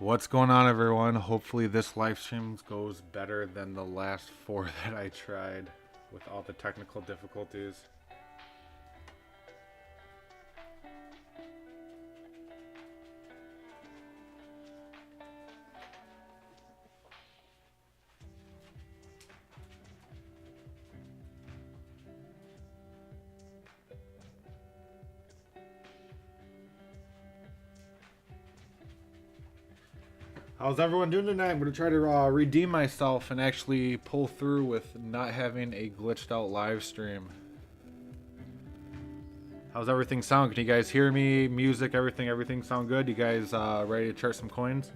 What's going on, everyone? Hopefully this live stream goes better than the last 4 that I tried with all the technical difficulties. How's everyone doing tonight? I'm going to try to redeem myself and actually pull through with not having a glitched out live stream. How's everything sound? Can you guys hear me? Music, everything sound good? You guys ready to chart some coins?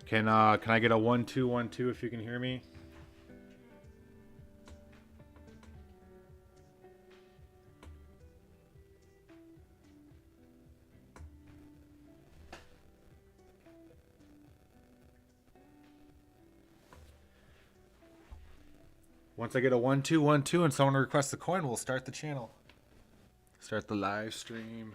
Can I get a 1-2-1-2 if you can hear me? Once I get a 1-2-1-2 and someone requests a coin, we'll start the channel. Start the live stream.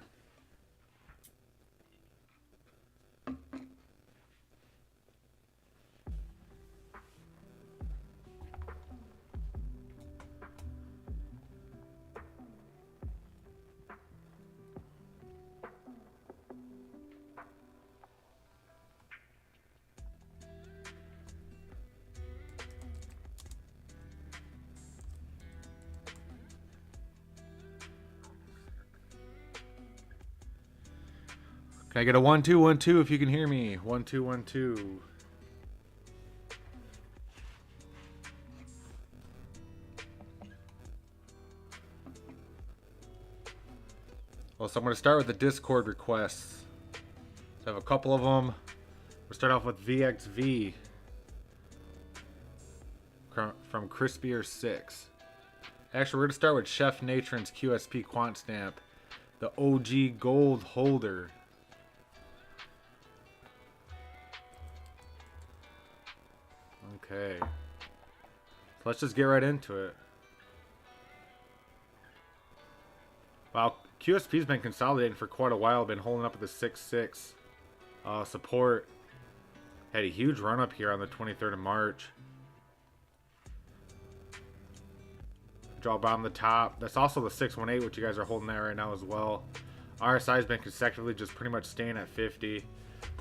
Can I get a 1-2-1-2 if you can hear me? 1-2-1-2. Well, so I'm going to start with the Discord requests. So I have a couple of them. We'll start off with VXV from Crispier6. Actually, we're going to start with Chef Natron's QSP Quant Stamp, the OG gold holder. Okay. So let's just get right into it. Wow, QSP's been consolidating for quite a while. Been holding up at the 6-6 support. Had a huge run up here on the 23rd of March. Draw bottom the top. That's also the 618, which you guys are holding there right now as well. RSI's been consecutively just pretty much staying at 50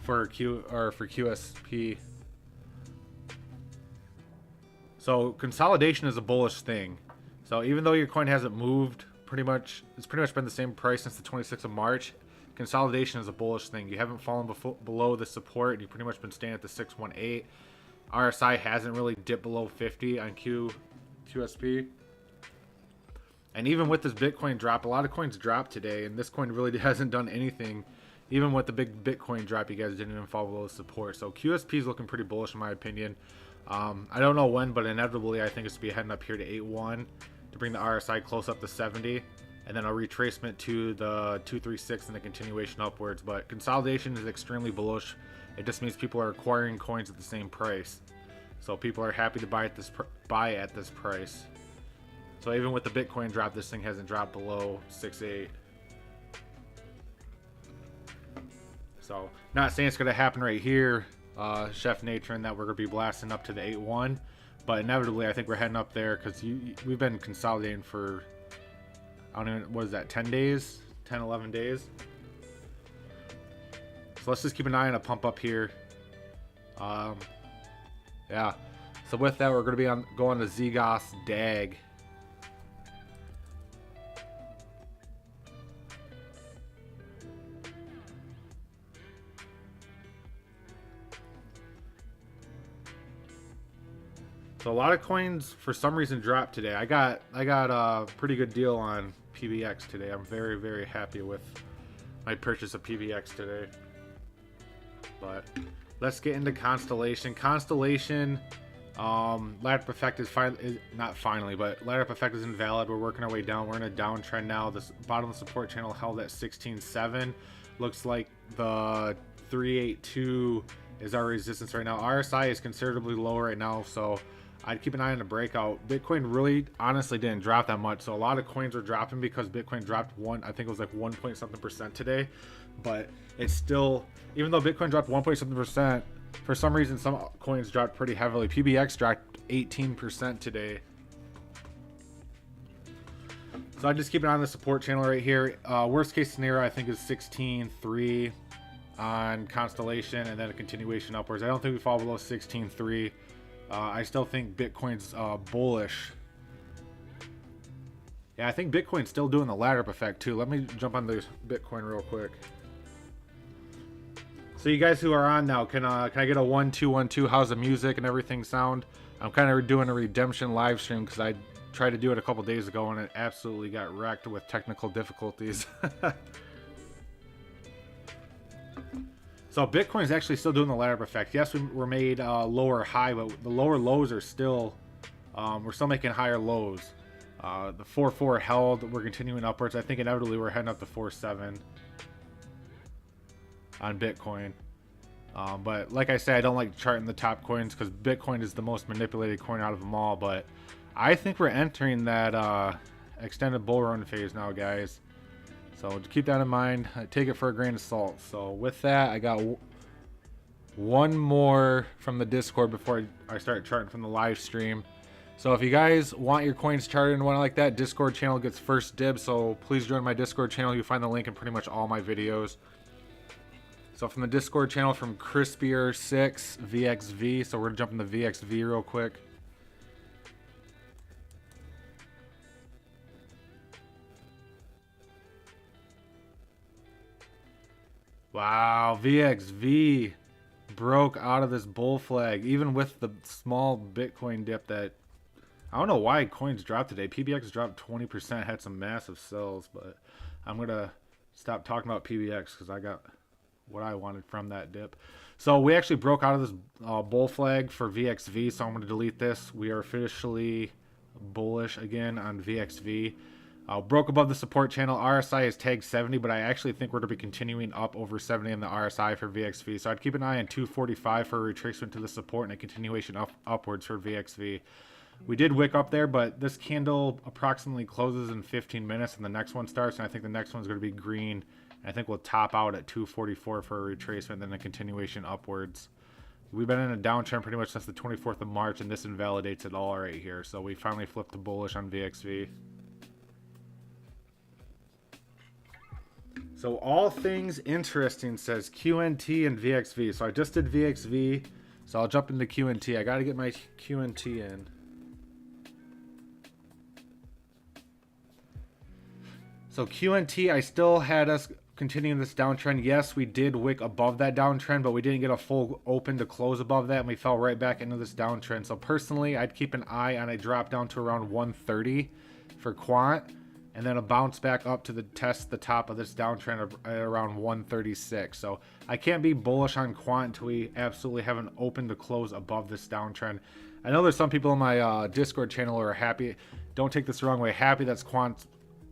for QSP. So consolidation is a bullish thing. So even though your coin hasn't moved, it's pretty much been the same price since the 26th of March. Consolidation is a bullish thing. You haven't fallen below the support, and you've pretty much been staying at the 618. RSI hasn't really dipped below 50 on QSP. And even with this Bitcoin drop, a lot of coins dropped today, and this coin really hasn't done anything. Even with the big Bitcoin drop, you guys didn't even fall below the support. So QSP is looking pretty bullish in my opinion. I don't know when, but inevitably I think it's to be heading up here to 8-1 to bring the RSI close up to 70, and then a retracement to the 236 and the continuation upwards. But consolidation is extremely bullish. It just means people are acquiring coins at the same price, so people are happy to buy at this price. So even with the Bitcoin drop, this thing hasn't dropped below 6.8. So not saying it's going to happen right here, Chef Natron, that we're going to be blasting up to the 8-1, but inevitably I think we're heading up there because we've been consolidating for, I don't even, what is that, 10 days? 10, 11 days? So let's just keep an eye on a pump up here. Yeah. So with that, we're going to be going to Zegos DAG. So a lot of coins for some reason dropped today. I got a pretty good deal on PBX today. I'm very, very happy with my purchase of PBX today. But let's get into Constellation. Constellation, ladder effect is not finally, but ladder effect is invalid. We're working our way down. We're in a downtrend now. This bottom of the support channel held at 16.7. Looks like the 382 is our resistance right now. RSI is considerably lower right now, so I'd keep an eye on the breakout. Bitcoin really honestly didn't drop that much, so a lot of coins are dropping because Bitcoin dropped I think it was like 1 point something percent today, but it's still, even though Bitcoin dropped 1 point something percent, for some reason some coins dropped pretty heavily. PBX dropped 18% today. So I just keep an eye on the support channel right here. Worst case scenario I think is 16.3 on Constellation, and then a continuation upwards. I don't think we fall below 16.3. I still think Bitcoin's bullish. Yeah, I think Bitcoin's still doing the ladder up effect too. Let me jump on the Bitcoin real quick. So you guys who are on now, can I get a 1 2 1 2? How's the music and everything sound? I'm kind of doing a redemption live stream because I tried to do it a couple days ago and it absolutely got wrecked with technical difficulties. So Bitcoin's actually still doing the ladder up effect. Yes, we're made lower high, but the lower lows are still, we're still making higher lows. The 4.4 held, we're continuing upwards. I think inevitably we're heading up to 4.7 on Bitcoin. But like I said, I don't like charting the top coins because Bitcoin is the most manipulated coin out of them all. But I think we're entering that extended bull run phase now, guys. So keep that in mind. Take it for a grain of salt. So with that, I got one more from the Discord before I start charting from the live stream. So if you guys want your coins charted and want like that, Discord channel gets first dibs. So please join my Discord channel. You'll find the link in pretty much all my videos. So from the Discord channel, from Crispier6 VXV. So we're gonna jump into VXV real quick. Wow, VXV broke out of this bull flag, even with the small Bitcoin dip that, I don't know why coins dropped today. PBX dropped 20%, had some massive sells, but I'm going to stop talking about PBX because I got what I wanted from that dip. So we actually broke out of this bull flag for VXV, so I'm going to delete this. We are officially bullish again on VXV. Broke above the support channel. RSI is tagged 70, but I actually think we're going to be continuing up over 70 in the RSI for VXV. So I'd keep an eye on 245 for a retracement to the support and a continuation upwards for VXV. We did wick up there, but this candle approximately closes in 15 minutes and the next one starts, and I think the next one's going to be green. I think we'll top out at 244 for a retracement, then a continuation upwards. We've been in a downtrend pretty much since the 24th of March, and this invalidates it all right here. So we finally flipped to bullish on VXV. So all things interesting says QNT and VXV. So I just did VXV, so I'll jump into QNT. I got to get my QNT in. So QNT, I still had us continuing this downtrend. Yes, we did wick above that downtrend, but we didn't get a full open to close above that, and we fell right back into this downtrend. So personally, I'd keep an eye on a drop down to around 130 for quant, and then a bounce back up to test the top of this downtrend at around 136. So I can't be bullish on quant until we absolutely have an open to close above this downtrend. I know there's some people in my Discord channel who are happy. Don't take this the wrong way. Happy that's quant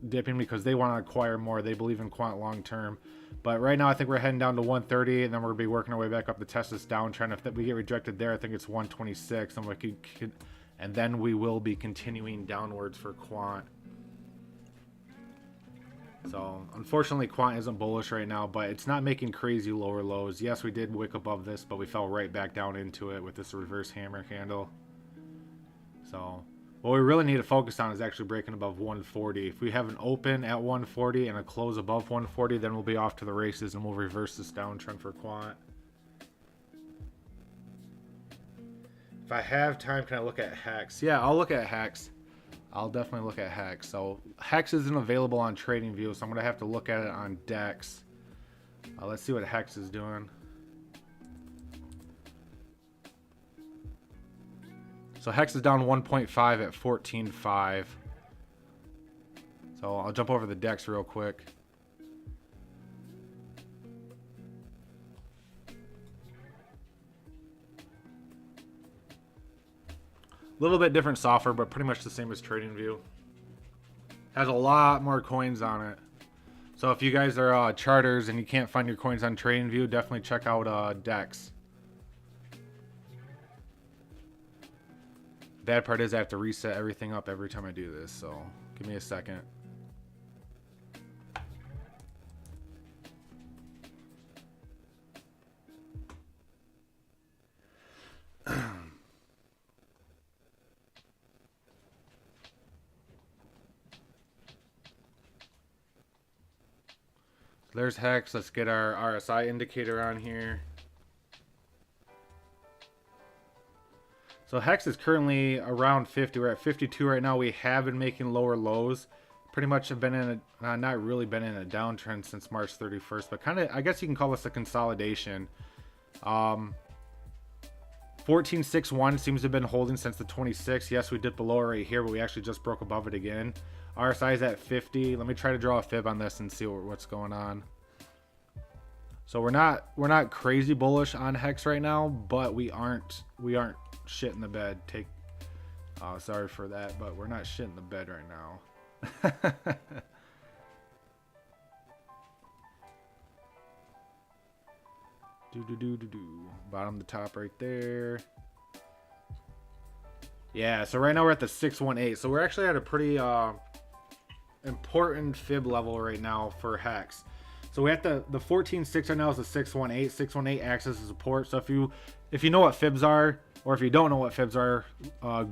dipping because they want to acquire more. They believe in quant long term. But right now I think we're heading down to 130, and then we're going to be working our way back up to test this downtrend. If we get rejected there, I think it's 126, and then we will be continuing downwards for quant. So unfortunately quant isn't bullish right now, but it's not making crazy lower lows. Yes, we did wick above this, but we fell right back down into it with this reverse hammer candle. So what we really need to focus on is actually breaking above 140. If we have an open at 140 and a close above 140, then we'll be off to the races and we'll reverse this downtrend for quant. If I have time, can I look at Hex? Yeah, I'll look at Hex. I'll definitely look at Hex. So Hex isn't available on TradingView, so I'm going to have to look at it on Dex. Let's see what Hex is doing. So Hex is down 1.5 at 14.5. So I'll jump over the Dex real quick. A little bit different software, but pretty much the same as TradingView. Has a lot more coins on it. So if you guys are charters and you can't find your coins on TradingView, definitely check out Dex. Bad part is I have to reset everything up every time I do this, so give me a second. There's Hex. Let's get our RSI indicator on here. So Hex is currently around 50. We're at 52 right now. We have been making lower lows. Pretty much have been in a, not really been in a downtrend since March 31st, but kind of, I guess you can call this a consolidation. 14.61 seems to have been holding since the 26th. Yes, we dipped below it right here, but we actually just broke above it again. RSI is at 50. Let me try to draw a fib on this and see what's going on. So we're not crazy bullish on Hex right now, but we aren't shit in the bed. Sorry for that, but we're not shit in the bed right now. Bottom to top right there. Yeah, so right now we're at the 618. So we're actually at a pretty important fib level right now for Hex. So we have the 14.6 right now is the 618. 618 acts as a support. So if you know what fibs are, or if you don't know what fibs are,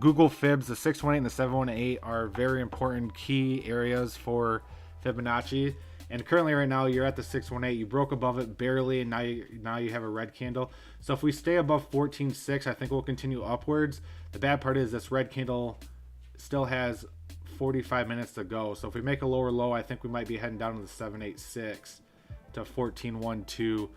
Google fibs. The 618 and the 718 are very important key areas for Fibonacci. And currently right now you're at the 618. You broke above it barely, and now you have a red candle. So if we stay above 14.6, I think we'll continue upwards. The bad part is this red candle still has 45 minutes to go. So if we make a lower low, I think we might be heading down to the 786 to 14.12.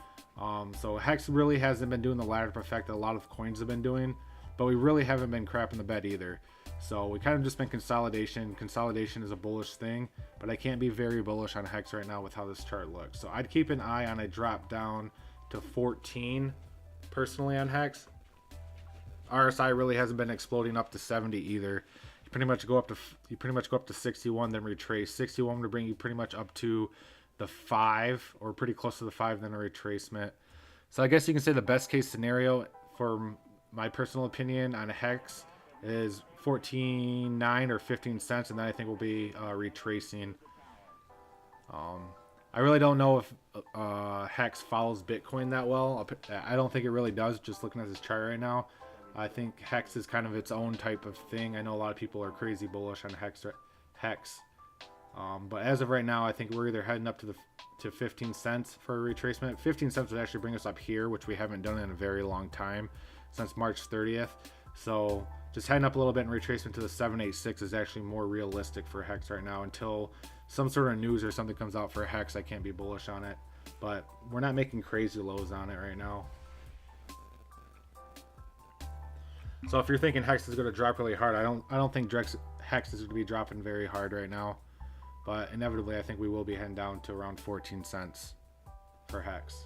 So Hex really hasn't been doing the ladder effect that a lot of coins have been doing, but we really haven't been crapping the bed either. So we kind of just been consolidation. Consolidation is a bullish thing, but I can't be very bullish on Hex right now with how this chart looks. So I'd keep an eye on a drop down to 14 personally on Hex. RSI really hasn't been exploding up to 70 either. You pretty much go up to 61, then retrace. 61 would bring you pretty much up to the 5, or pretty close to the 5, then a retracement. So I guess you can say the best case scenario for my personal opinion on Hex is 14.9 or 15 cents, and then I think we'll be retracing. I really don't know if Hex follows Bitcoin that well. I don't think it really does, just looking at this chart right now. I think Hex is kind of its own type of thing. I know a lot of people are crazy bullish on Hex. But as of right now, I think we're either heading up to 15 cents for a retracement. 15 cents would actually bring us up here, which we haven't done in a very long time, since March 30th. So just heading up a little bit and retracement to the 786 is actually more realistic for Hex right now. Until some sort of news or something comes out for Hex, I can't be bullish on it. But we're not making crazy lows on it right now. So if you're thinking Hex is going to drop really hard, I don't think Hex is going to be dropping very hard right now. But inevitably, I think we will be heading down to around 14 cents for Hex.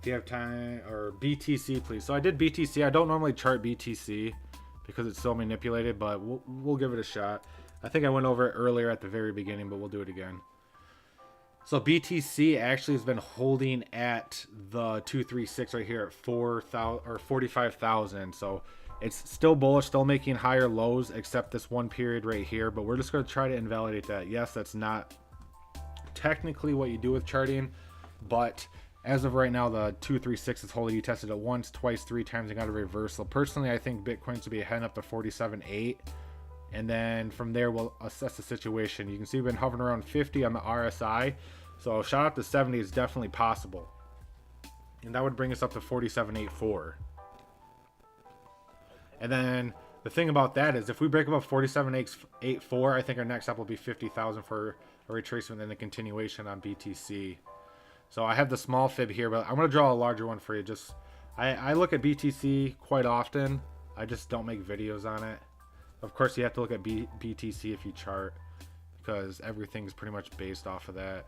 If you have time, or BTC, please. So I did BTC. I don't normally chart BTC because it's so manipulated, but we'll give it a shot. I think I went over it earlier at the very beginning, but we'll do it again. So BTC actually has been holding at the 236 right here at 4,000 or 45,000. So it's still bullish, still making higher lows, except this one period right here. But we're just going to try to invalidate that. Yes, that's not technically what you do with charting, but as of right now, the 236 is holding. You tested it once, twice, 3 times, and got a reversal. Personally, I think Bitcoin's to be heading up to 47.8. And then from there, we'll assess the situation. You can see we've been hovering around 50 on the RSI. So a shot up to 70 is definitely possible. And that would bring us up to 47.84. And then the thing about that is if we break above 47.84, I think our next step will be 50,000 for a retracement and a continuation on BTC. So I have the small fib here, but I'm going to draw a larger one for you. I look at BTC quite often. I just don't make videos on it. Of course, you have to look at BTC if you chart, because everything's pretty much based off of that.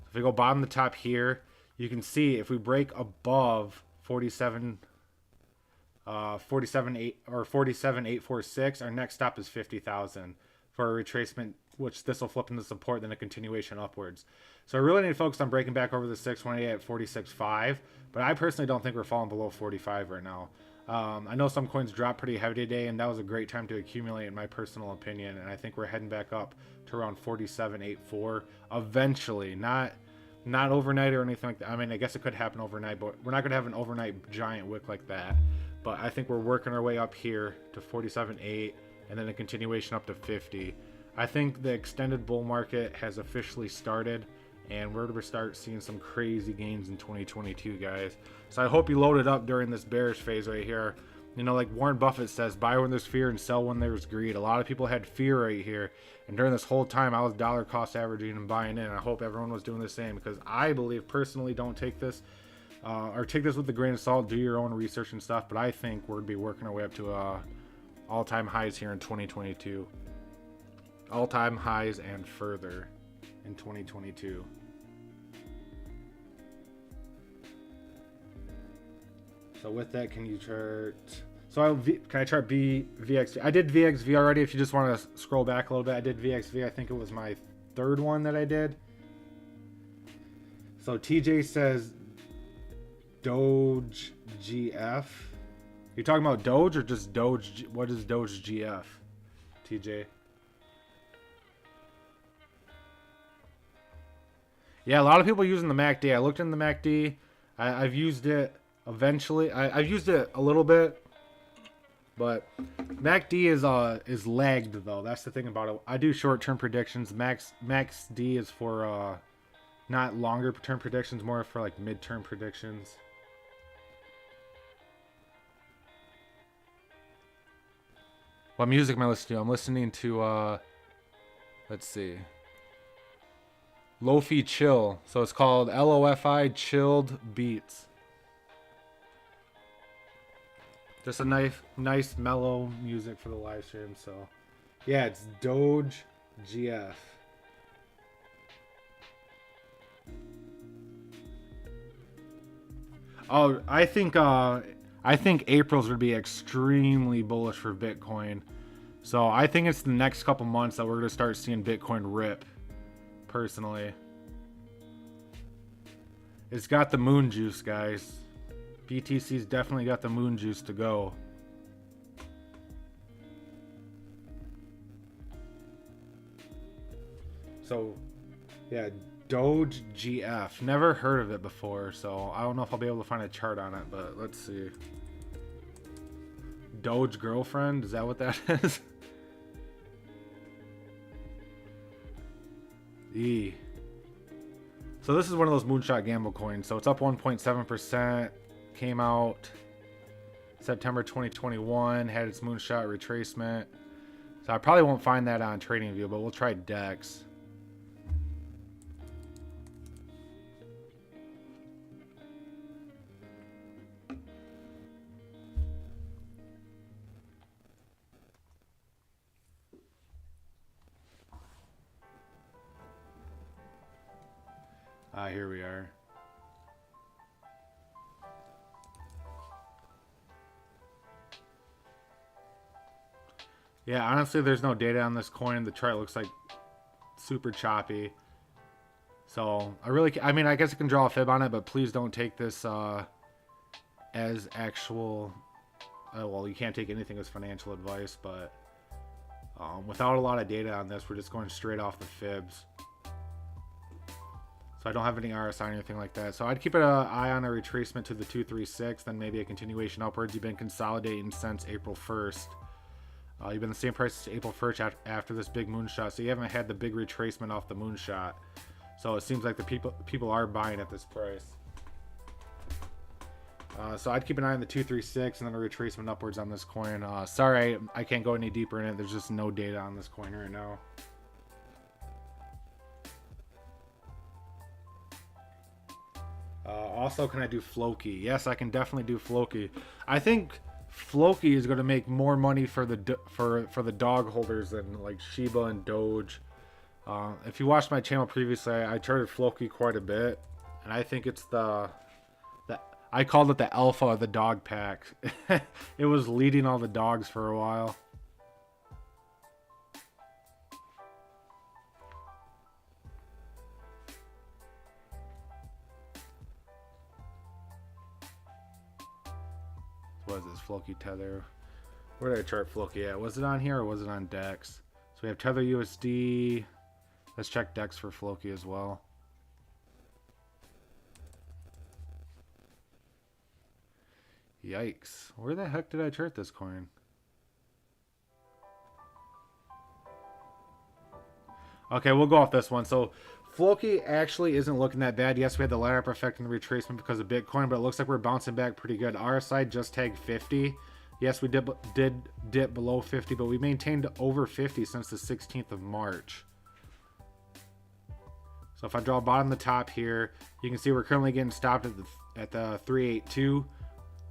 If we go bottom to top here, you can see if we break above 47, 47.8 or 47.846. Our next stop is 50,000 for a retracement, which this will flip into support, then a continuation upwards. So I really need to focus on breaking back over the 618 at 46.5, but I personally don't think we're falling below 45 right now. I know some coins dropped pretty heavy today, and that was a great time to accumulate, in my personal opinion. And I think we're heading back up to around 47.84 eventually. Not overnight or anything like that. I mean, I guess it could happen overnight, but we're not going to have an overnight giant wick like that. But I think we're working our way up here to 47.8, and then a continuation up to 50. I think the extended bull market has officially started, and we're going to start seeing some crazy gains in 2022, guys. So I hope you loaded up during this bearish phase right here. You know, like Warren Buffett says, buy when there's fear and sell when there's greed. A lot of people had fear right here, and during this whole time I was dollar cost averaging and buying in. I hope everyone was doing the same, because I believe personally, don't take this or take this with a grain of salt. Do your own research and stuff, but I think we're going to be working our way up to all-time highs here in 2022. All-time highs and further in 2022. So with that, can you chart? So can I chart VXV? I did VXV already. If you just want to scroll back a little bit, I did VXV. I think it was my third one that I did. So TJ says Doge GF. You talking about Doge or just Doge? What is Doge GF, TJ? Yeah, a lot of people using the MACD. I looked in the MACD. I've used it eventually. I've used it a little bit, but MACD is lagged though. That's the thing about it. I do short-term predictions. MACD is for not longer term predictions, more for like mid-term predictions. What music am I listening to? I'm listening to let's see. Lo-fi chill. So it's called LOFI chilled beats. Just a nice mellow music for the live stream. So yeah, it's Doge GF. Oh, I think April's would be extremely bullish for Bitcoin. So I think it's the next couple months that we're going to start seeing Bitcoin rip. Personally, it's got the moon juice, guys. BTC's definitely got the moon juice to go. So yeah, Doge GF, never heard of it before, so I don't know if I'll be able to find a chart on it, but let's see. Doge girlfriend, is that what that is? So this is one of those moonshot gamble coins. So it's up 1.7%. Came out September 2021. Had its moonshot retracement. So I probably won't find that on TradingView, but we'll try DEX. Here we are. Yeah, honestly, there's no data on this coin. The chart looks like super choppy. So I mean, I guess I can draw a fib on it, but please don't take this as actual. Well, you can't take anything as financial advice, but without a lot of data on this, we're just going straight off the fibs. So I don't have any RSI or anything like that. So I'd keep an eye on a retracement to the 236, then maybe a continuation upwards. You've been consolidating since April 1st. You've been the same price as April 1st after this big moonshot. So you haven't had the big retracement off the moonshot. So it seems like the people are buying at this price. So I'd keep an eye on the 236 and then a retracement upwards on this coin. Sorry, I can't go any deeper in it. There's just no data on this coin right now. Also, can I do Floki? Yes, I can definitely do Floki. I think Floki is going to make more money for the dog holders than like Shiba and Doge. If you watched my channel previously, I charted Floki quite a bit, and I think it's I called it the alpha of the dog pack. It was leading all the dogs for a while. What is this? Floki Tether. Where did I chart Floki at? Was it on here or was it on Dex? So we have Tether USD. Let's check Dex for Floki as well. Yikes. Where the heck did I chart this coin? Okay, we'll go off this one. So Floki actually isn't looking that bad. Yes, we had the ladder up effect and the retracement because of Bitcoin, but it looks like we're bouncing back pretty good. RSI just tagged 50. Yes, we did dip below 50, but we maintained over 50 since the 16th of March. So if I draw bottom to top here, you can see we're currently getting stopped at the 382.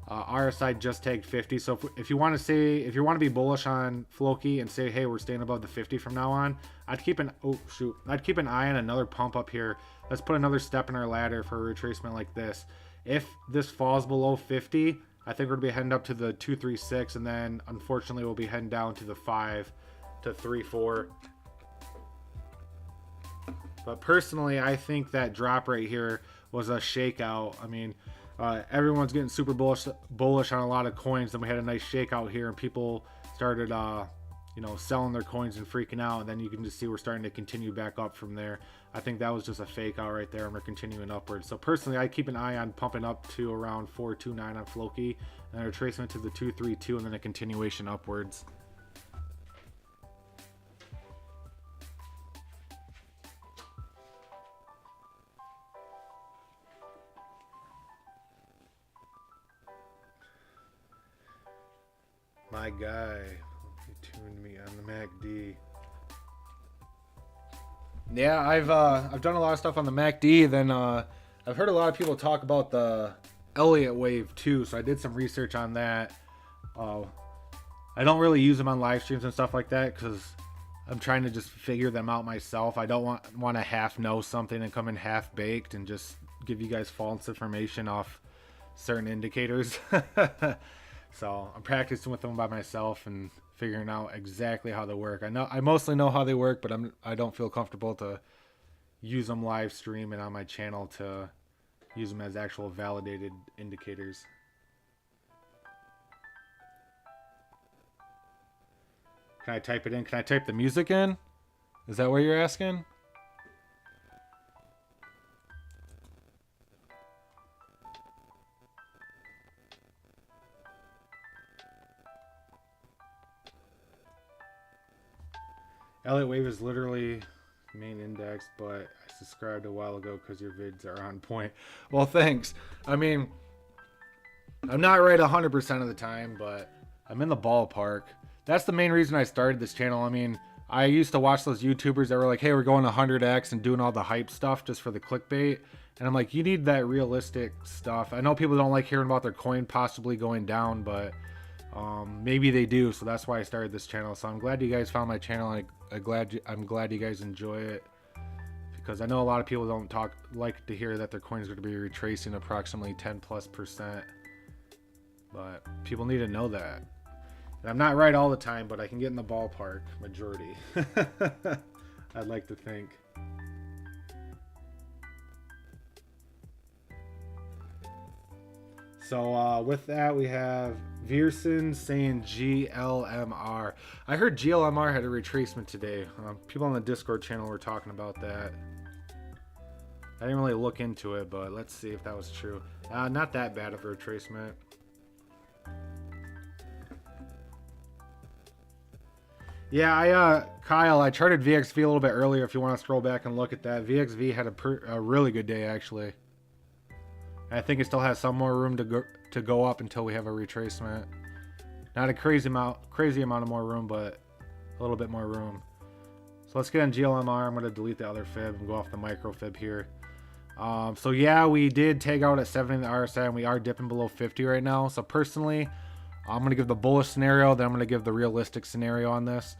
RSI just tagged 50. So if you want to be bullish on Floki and say, hey, we're staying above the 50 from now on, I'd keep an eye on another pump up here. Let's put another step in our ladder for a retracement like this. If this falls below 50, I think we're gonna be heading up to the 236, and then unfortunately we'll be heading down to the 5 to 3-4. But personally, I think that drop right here was a shakeout. I mean, everyone's getting super bullish on a lot of coins. Then we had a nice shakeout here, and people started, selling their coins and freaking out. And then you can just see we're starting to continue back up from there. I think that was just a fake out right there, and we're continuing upwards. So personally, I keep an eye on pumping up to around 429 on Floki, and a retracement to the 232, and then a continuation upwards. My guy, he tuned me on the MACD. Yeah, I've done a lot of stuff on the MACD. Then I've heard a lot of people talk about the Elliott wave too, so I did some research on that. I don't really use them on live streams and stuff like that because I'm trying to just figure them out myself. I don't want to half know something and come in half baked and just give you guys false information off certain indicators. So I'm practicing with them by myself and figuring out exactly how they work. I mostly know how they work, but I don't feel comfortable to use them live stream and on my channel to use them as actual validated indicators. Can I type it in? Can I type the music in? Is that what you're asking? Elliott Wave is literally main index, but I subscribed a while ago because your vids are on point. Well, thanks. I mean, I'm not right 100% of the time, but I'm in the ballpark. That's the main reason I started this channel. I mean, I used to watch those YouTubers that were like, hey, we're going 100x and doing all the hype stuff just for the clickbait. And I'm like, you need that realistic stuff. I know people don't like hearing about their coin possibly going down, but maybe they do. So that's why I started this channel. So I'm glad you guys found my channel. I'm glad you guys enjoy it, because I know a lot of people don't like to hear that their coins are going to be retracing approximately 10+%. But people need to know that. And I'm not right all the time, but I can get in the ballpark majority. I'd like to think. So with that, we have Veerson saying GLMR. I heard GLMR had a retracement today. People on the Discord channel were talking about that. I didn't really look into it, but let's see if that was true. Not that bad of a retracement. Yeah, Kyle, I charted VXV a little bit earlier if you want to scroll back and look at that. VXV had a really good day, actually. I think it still has some more room to go up until we have a retracement. Not a crazy amount of more room, but a little bit more room. So let's get on GLMR. I'm going to delete the other fib and go off the micro fib here. So yeah, we did tag out at 70 in the RSI, and we are dipping below 50 right now. So personally, I'm going to give the bullish scenario, then I'm going to give the realistic scenario on this.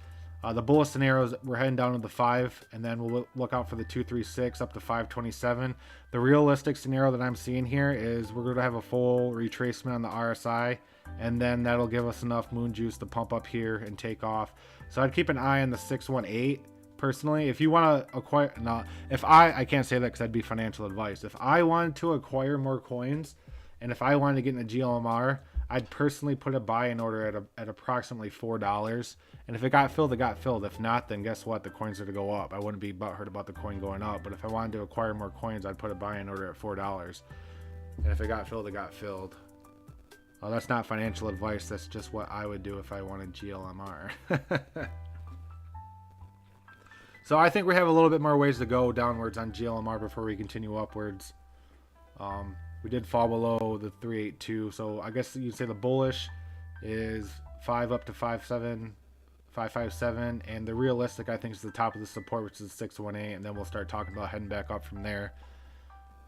The bullish scenarios, we're heading down to the 5, and then we'll look out for the 236 up to 527. The realistic scenario that I'm seeing here is we're going to have a full retracement on the RSI, and then that'll give us enough moon juice to pump up here and take off. So I'd keep an eye on the 618 personally. If you want to acquire, no, if I can't say that because that'd be financial advice. If I wanted to acquire more coins, and if I wanted to get in a GLMR, I'd personally put a buy-in order at approximately $4. And if it got filled, it got filled. If not, then guess what? The coins are to go up. I wouldn't be butthurt about the coin going up. But if I wanted to acquire more coins, I'd put a buy-in order at $4. And if it got filled, it got filled. Well, that's not financial advice. That's just what I would do if I wanted GLMR. So I think we have a little bit more ways to go downwards on GLMR before we continue upwards. We did fall below the 382, so I guess you'd say the bullish is 5 up to 557, and the realistic I think is the top of the support, which is 618, and then we'll start talking about heading back up from there.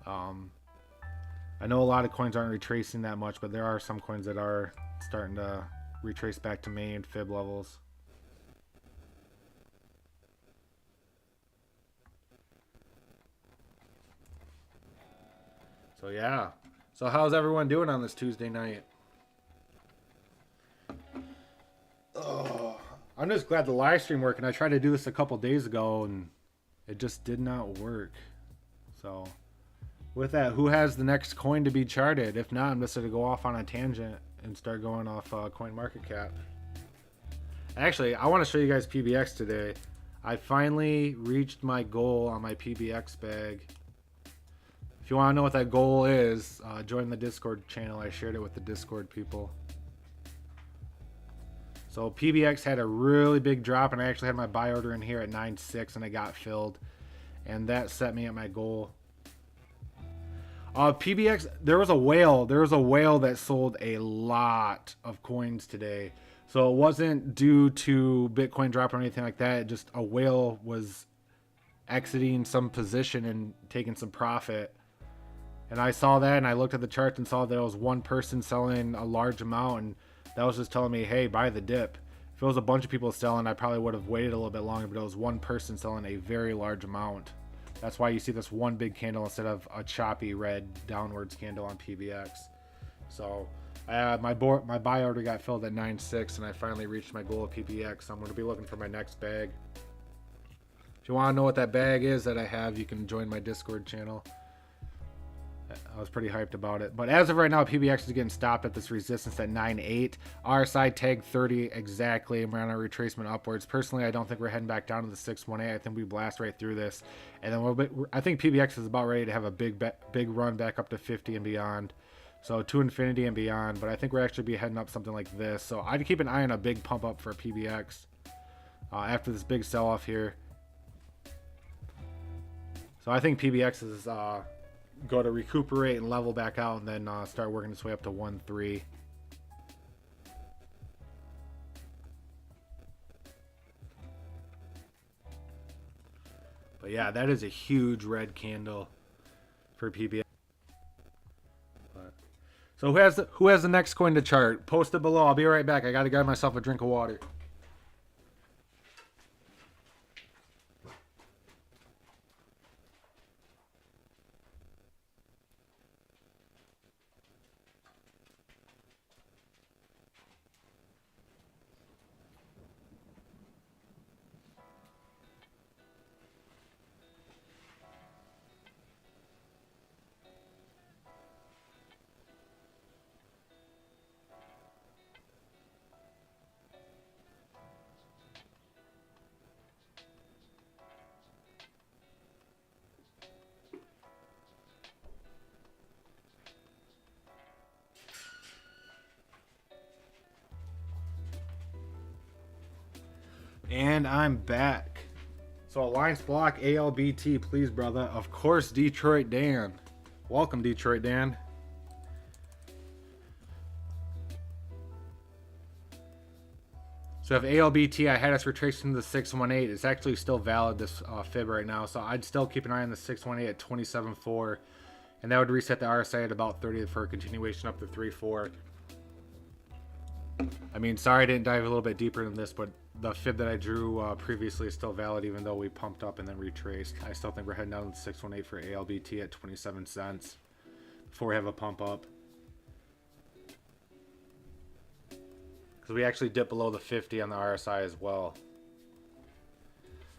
I know a lot of coins aren't retracing that much, but there are some coins that are starting to retrace back to main fib levels. So yeah. So how's everyone doing on this Tuesday night? Oh, I'm just glad the live stream working. I tried to do this a couple days ago and it just did not work. So with that, who has the next coin to be charted? If not, I'm just going to go off on a tangent and start going off CoinMarketCap. Actually, I want to show you guys PBX today. I finally reached my goal on my PBX bag. If you want to know what that goal is, join the Discord channel. I shared it with the Discord people. So PBX had a really big drop, and I actually had my buy order in here at 9.6, and it got filled. And that set me at my goal. PBX, there was a whale. There was a whale that sold a lot of coins today. So it wasn't due to Bitcoin drop or anything like that. Just a whale was exiting some position and taking some profit. And I saw that, and I looked at the chart and saw that it was one person selling a large amount, and that was just telling me, hey, buy the dip. If it was a bunch of people selling, I probably would have waited a little bit longer, but it was one person selling a very large amount. That's why you see this one big candle instead of a choppy red downwards candle on PBX. So my buy order got filled at 9.6, and I finally reached my goal of PBX. So I'm going to be looking for my next bag. If you want to know what that bag is that I have, you can join my Discord channel. I was pretty hyped about it. But as of right now, PBX is getting stopped at this resistance at 9.8. RSI tag 30 exactly, and we're on a retracement upwards. Personally, I don't think we're heading back down to the 618. I think we blast right through this. And then I think PBX is about ready to have a big run back up to 50 and beyond. So to infinity and beyond. But I think we're actually be heading up something like this. So I'd keep an eye on a big pump up for PBX after this big sell-off here. So I think PBX is... go to recuperate and level back out, and then start working its way up to 1.3. But yeah, that is a huge red candle for PBX. So who has the next coin to chart? Post it below. I'll be right back. I gotta grab myself a drink of water. And I'm back. So Alliance Block ALBT, please, brother. Of course, Detroit Dan. Welcome, Detroit Dan. So if ALBT, I had us retracing to the 618. It's actually still valid, this fib right now. So I'd still keep an eye on the 618 at 27.4. And that would reset the RSI at about 30 for a continuation up to 3.4. I mean, sorry I didn't dive a little bit deeper than this, but the fib that I drew previously is still valid, even though we pumped up and then retraced. I still think we're heading down to 618 for ALBT at 27 cents before we have a pump up. Because we actually dipped below the 50 on the RSI as well.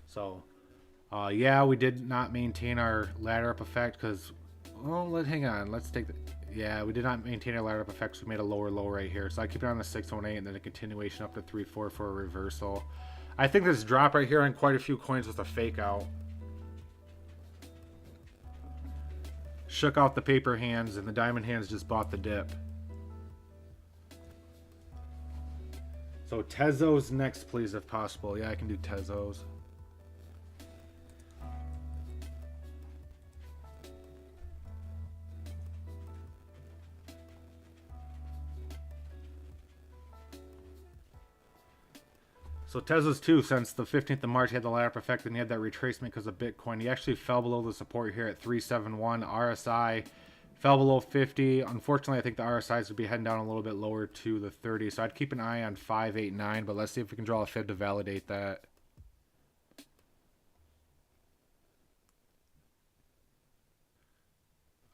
So, yeah, we did not maintain our ladder up effect because, well, hang on. Let's take the, yeah, we did not maintain our ladder up effect, so we made a lower low right here. So I keep it on the 618 and then a continuation up to 3.4 for a reversal. I think this drop right here on quite a few coins was a fake out. Shook out the paper hands and the diamond hands just bought the dip. So Tezo's next, please, if possible. Yeah, I can do Tezo's. So Tezo's too, since the 15th of March he had the ladder effect and he had that retracement because of Bitcoin. He actually fell below the support here at 371. RSI fell below 50. Unfortunately, I think the RSIs would be heading down a little bit lower to the 30. So I'd keep an eye on 589, but let's see if we can draw a fib to validate that.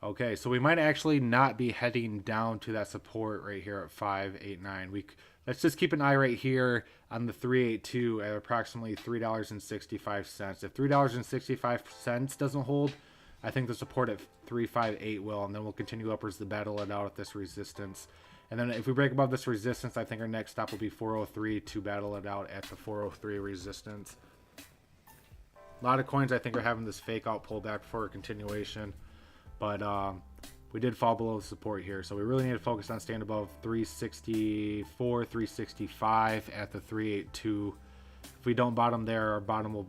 Okay, so we might actually not be heading down to that support right here at 589. Let's just keep an eye right here on the 382 at approximately $3.65. If $3.65 doesn't hold, I think the support at 358 will, and then we'll continue upwards to battle it out at this resistance. And then if we break above this resistance, I think our next stop will be 403 to battle it out at the 403 resistance. A lot of coins I think are having this fake out pullback for a continuation. But we did fall below the support here. So we really need to focus on staying above 364, 365 at the 382. If we don't bottom there, our bottom will...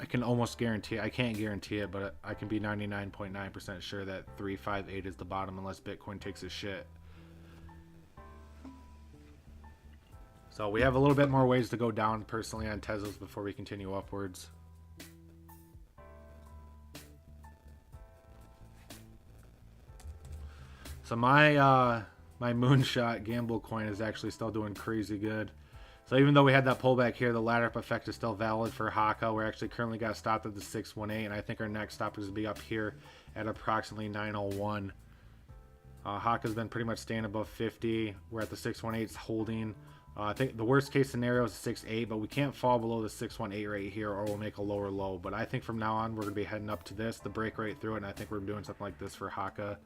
I can almost guarantee... I can't guarantee it, but I can be 99.9% sure that 358 is the bottom unless Bitcoin takes a shit. So we have a little bit more ways to go down personally on Tezos before we continue upwards. So my moonshot gamble coin is actually still doing crazy good. So even though we had that pullback here, the ladder up effect is still valid for Haka. We're actually currently got stopped at the 618, and I think our next stop is to be up here at approximately 901. Haka's been pretty much staying above 50. We're at the 618's holding. I think the worst case scenario is 6.8, but we can't fall below the 618 right here or we'll make a lower low. But I think from now on we're going to be heading up to this, the break right through it, and I think we're doing something like this for Haka.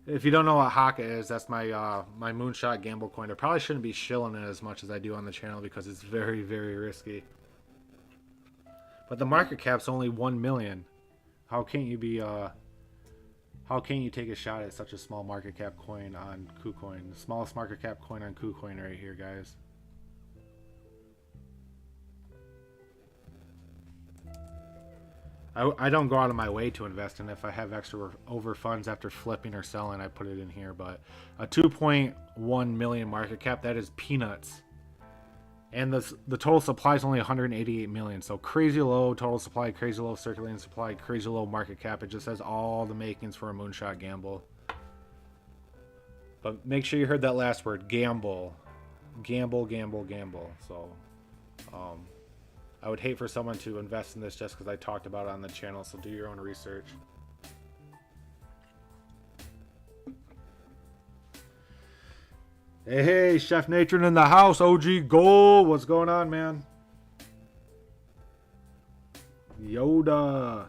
If you don't know what Haka is, that's my my moonshot gamble coin. I probably shouldn't be shilling it as much as I do on the channel because it's very, very risky. But the market cap's only 1 million. How can't you be how can you take a shot at such a small market cap coin on KuCoin? The smallest market cap coin on KuCoin right here, guys. I don't go out of my way to invest in it. If I have extra over funds after flipping or selling, I put it in here. But a 2.1 million market cap, that is peanuts. And the total supply is only 188 million. So crazy low total supply, crazy low circulating supply, crazy low market cap. It just has all the makings for a moonshot gamble. But make sure you heard that last word, gamble. Gamble, gamble, gamble. So, I would hate for someone to invest in this just because I talked about it on the channel, so do your own research. Hey, Chef Natron in the house, OG Gold. What's going on, man? Yoda.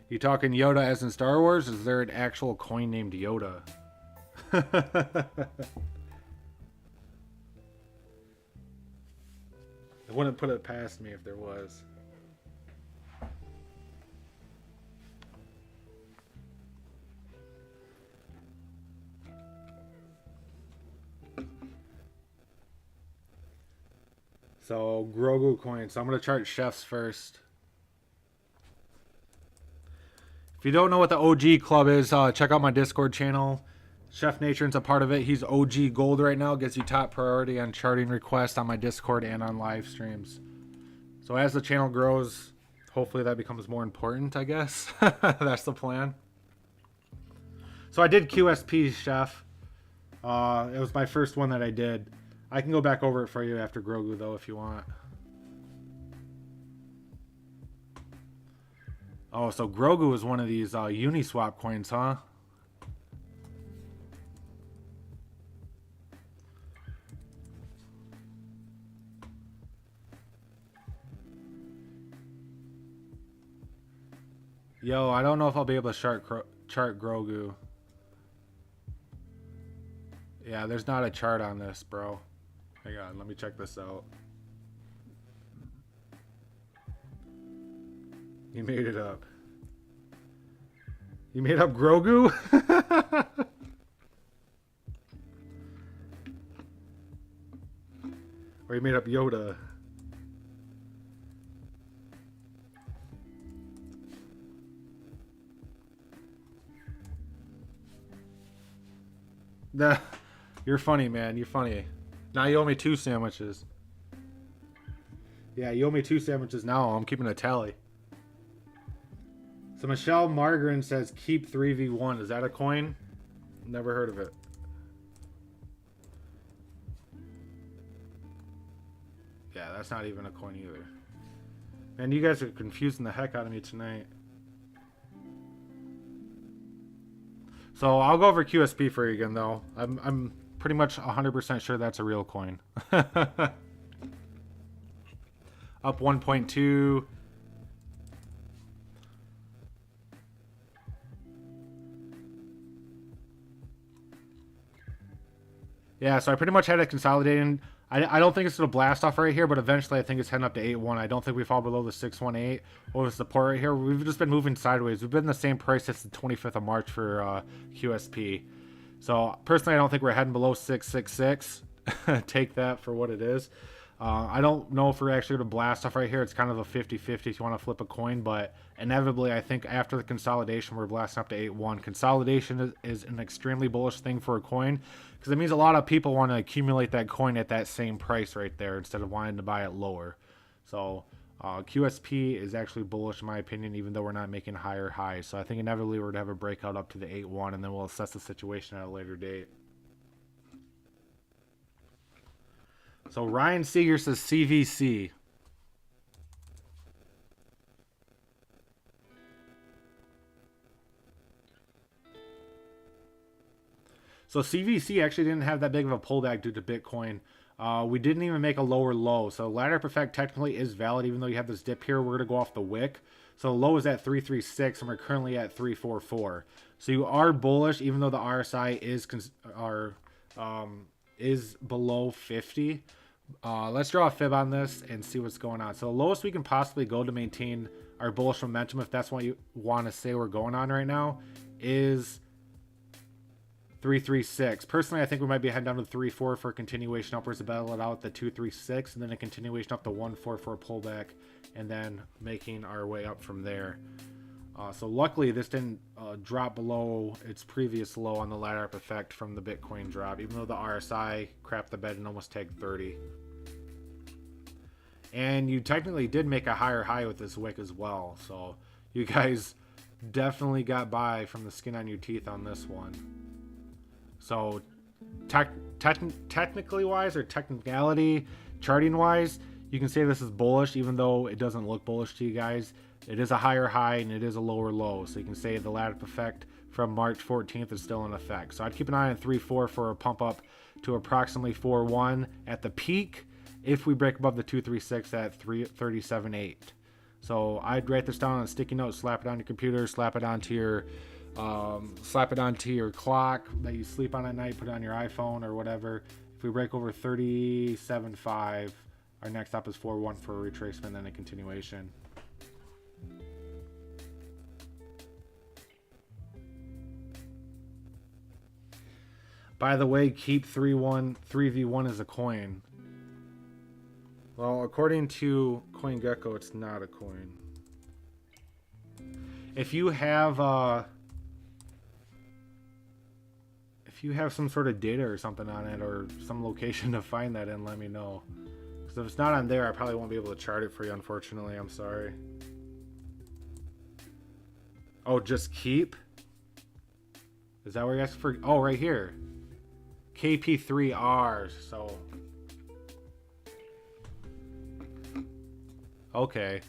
You talking Yoda as in Star Wars? Is there an actual coin named Yoda? I wouldn't put it past me if there was. So, Grogu coin. So I'm going to chart chefs first. If you don't know what the OG Club is, check out my Discord channel. Chef Natron's a part of it. He's OG Gold right now. Gets you top priority on charting requests on my Discord and on live streams. So as the channel grows, hopefully that becomes more important, I guess. That's the plan. So I did QSP, Chef. It was my first one that I did. I can go back over it for you after Grogu, though, if you want. Oh, so Grogu is one of these Uniswap coins, huh? Yo, I don't know if I'll be able to chart Grogu. Yeah, there's not a chart on this, bro. Hang on, let me check this out. You made it up. You made up Grogu? Or you made up Yoda? Nah, you're funny, man. You're funny. Now you owe me 2 sandwiches. Yeah, you owe me 2 sandwiches now. I'm keeping a tally. So Michelle Margarin says keep 3v1. Is that a coin? Never heard of it. Yeah, that's not even a coin either. Man, you guys are confusing the heck out of me tonight. So I'll go over QSP for you again, though. I'm pretty much 100% sure that's a real coin. Up 1.2. Yeah, so I pretty much had it consolidating. I don't think it's going to blast off right here, but eventually I think it's heading up to 8-1. I don't think we fall below the 618 or the support right here. We've just been moving sideways. We've been the same price since the 25th of March for QSP. So personally, I don't think we're heading below 666. Take that for what it is. I don't know if we're actually going to blast off right here. It's kind of a 50-50 if you want to flip a coin, but inevitably I think after the consolidation we're blasting up to 8-1. Consolidation is an extremely bullish thing for a coin because it means a lot of people want to accumulate that coin at that same price right there instead of wanting to buy it lower. So QSP is actually bullish in my opinion, even though we're not making higher highs. So I think inevitably we're going to have a breakout up to the 8-1 and then we'll assess the situation at a later date. So Ryan Seeger says CVC. So CVC actually didn't have that big of a pullback due to Bitcoin. We didn't even make a lower low. So ladder up effect technically is valid, even though you have this dip here. We're going to go off the wick. So the low is at 336, and we're currently at 344. So you are bullish, even though the RSI is below 50. Let's draw a fib on this and see what's going on. So the lowest we can possibly go to maintain our bullish momentum, if that's what you want to say we're going on right now, is 336. Personally, I think we might be heading down to 3-4 for a continuation upwards to battle it out at the 236, and then a continuation up to 1-4 for a pullback, and then making our way up from there. So luckily, this didn't drop below its previous low on the ladder up effect from the Bitcoin drop, even though the RSI crapped the bed and almost tagged 30. And you technically did make a higher high with this wick as well. So you guys definitely got by from the skin on your teeth on this one. So technically wise, or technicality, charting wise, you can say this is bullish, even though it doesn't look bullish to you guys. It is a higher high and it is a lower low. So you can say the ladder effect from March 14th is still in effect. So I'd keep an eye on 3-4 for a pump up to approximately 4-1 at the peak if we break above the 236 at 337.8. So I'd write this down on a sticky note, slap it on your computer, slap it onto your clock that you sleep on at night, put it on your iPhone or whatever. If we break over 37.5, our next stop is 4-1 for a retracement and a continuation. By the way, keep 3v1 as a coin. Well, according to CoinGecko, it's not a coin. If you have some sort of data or something on it, or some location to find that in, let me know. Because if it's not on there, I probably won't be able to chart it for you, unfortunately. I'm sorry. Oh, just keep? Is that where you're asking for? Oh, right here. KP3R. So. Okay.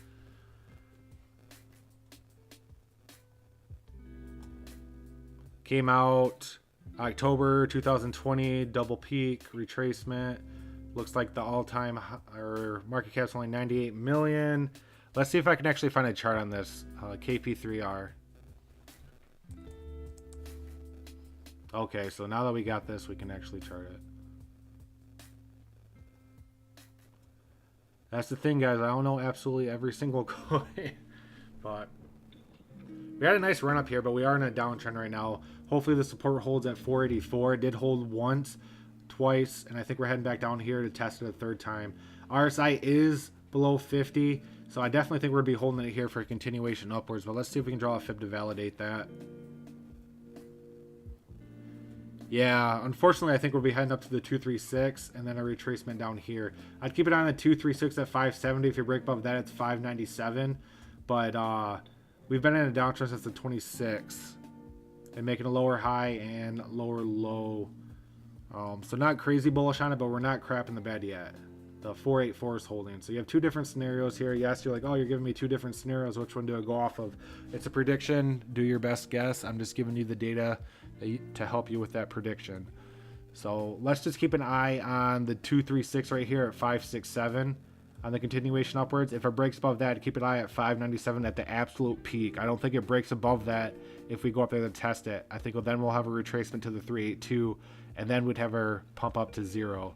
Came out October 2020, double peak, retracement. Looks like the all-time or market cap's only 98 million. Let's see if I can actually find a chart on this KP3R. Okay, so now that we got this, we can actually chart it. That's the thing, guys. I don't know absolutely every single coin, but we had a nice run up here, but we are in a downtrend right now. Hopefully the support holds at 484. It did hold once, twice, and I think we're heading back down here to test it a third time. RSI is below 50, so I definitely think we're going to be holding it here for a continuation upwards, but let's see if we can draw a fib to validate that. Yeah, unfortunately, I think we'll be heading up to the 236 and then a retracement down here. I'd keep it on the 236 at 570. If you break above that, it's 597. But we've been in a downtrend since the 26 and making a lower high and lower low. So not crazy bullish on it, but we're not crapping the bed yet. The 484 is holding. So you have two different scenarios here. Yes, you're like, oh, you're giving me two different scenarios. Which one do I go off of? It's a prediction. Do your best guess. I'm just giving you the data to help you with that prediction. So let's just keep an eye on the 236 right here at 567 on the continuation upwards. If it breaks above that, keep an eye at 597 at the absolute peak. I don't think it breaks above that if we go up there to test it. I think then we'll have a retracement to the 382 and then we'd have her pump up to 0.